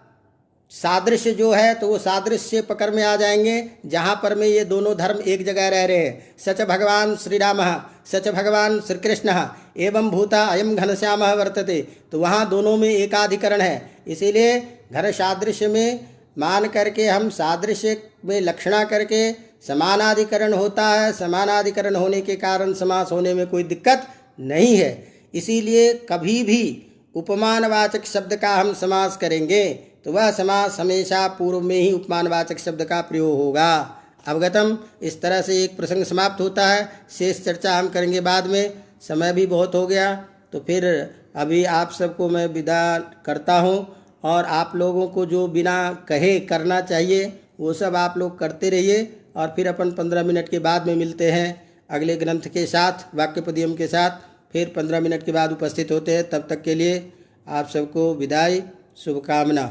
सादृश्य जो है तो वो सादृश्य पकड़ में आ जाएंगे जहाँ पर में ये दोनों धर्म एक जगह रह रहे हैं। सच भगवान श्री राम, सच भगवान श्री कृष्ण एवं भूता अयम घनश्याम वर्तते, तो वहाँ दोनों में एकाधिकरण है। इसीलिए घन सादृश्य में मान करके हम सादृश्य में लक्षणा करके समानाधिकरण होता है, समानाधिकरण होने के कारण समास होने में कोई दिक्कत नहीं है। इसीलिए कभी भी उपमानवाचक शब्द का हम समास करेंगे तो वह समास हमेशा पूर्व में ही उपमानवाचक शब्द का प्रयोग होगा। अवगतम। इस तरह से एक प्रसंग समाप्त होता है, शेष चर्चा हम करेंगे बाद में। समय भी बहुत हो गया, तो फिर अभी आप सबको मैं विदा करता हूँ, और आप लोगों को जो बिना कहे करना चाहिए वो सब आप लोग करते रहिए, और फिर अपन 15 मिनट के बाद में मिलते हैं अगले ग्रंथ के साथ, वाक्यपदियम के साथ। फिर 15 मिनट के बाद उपस्थित होते हैं। तब तक के लिए आप सबको विदाई, शुभकामना।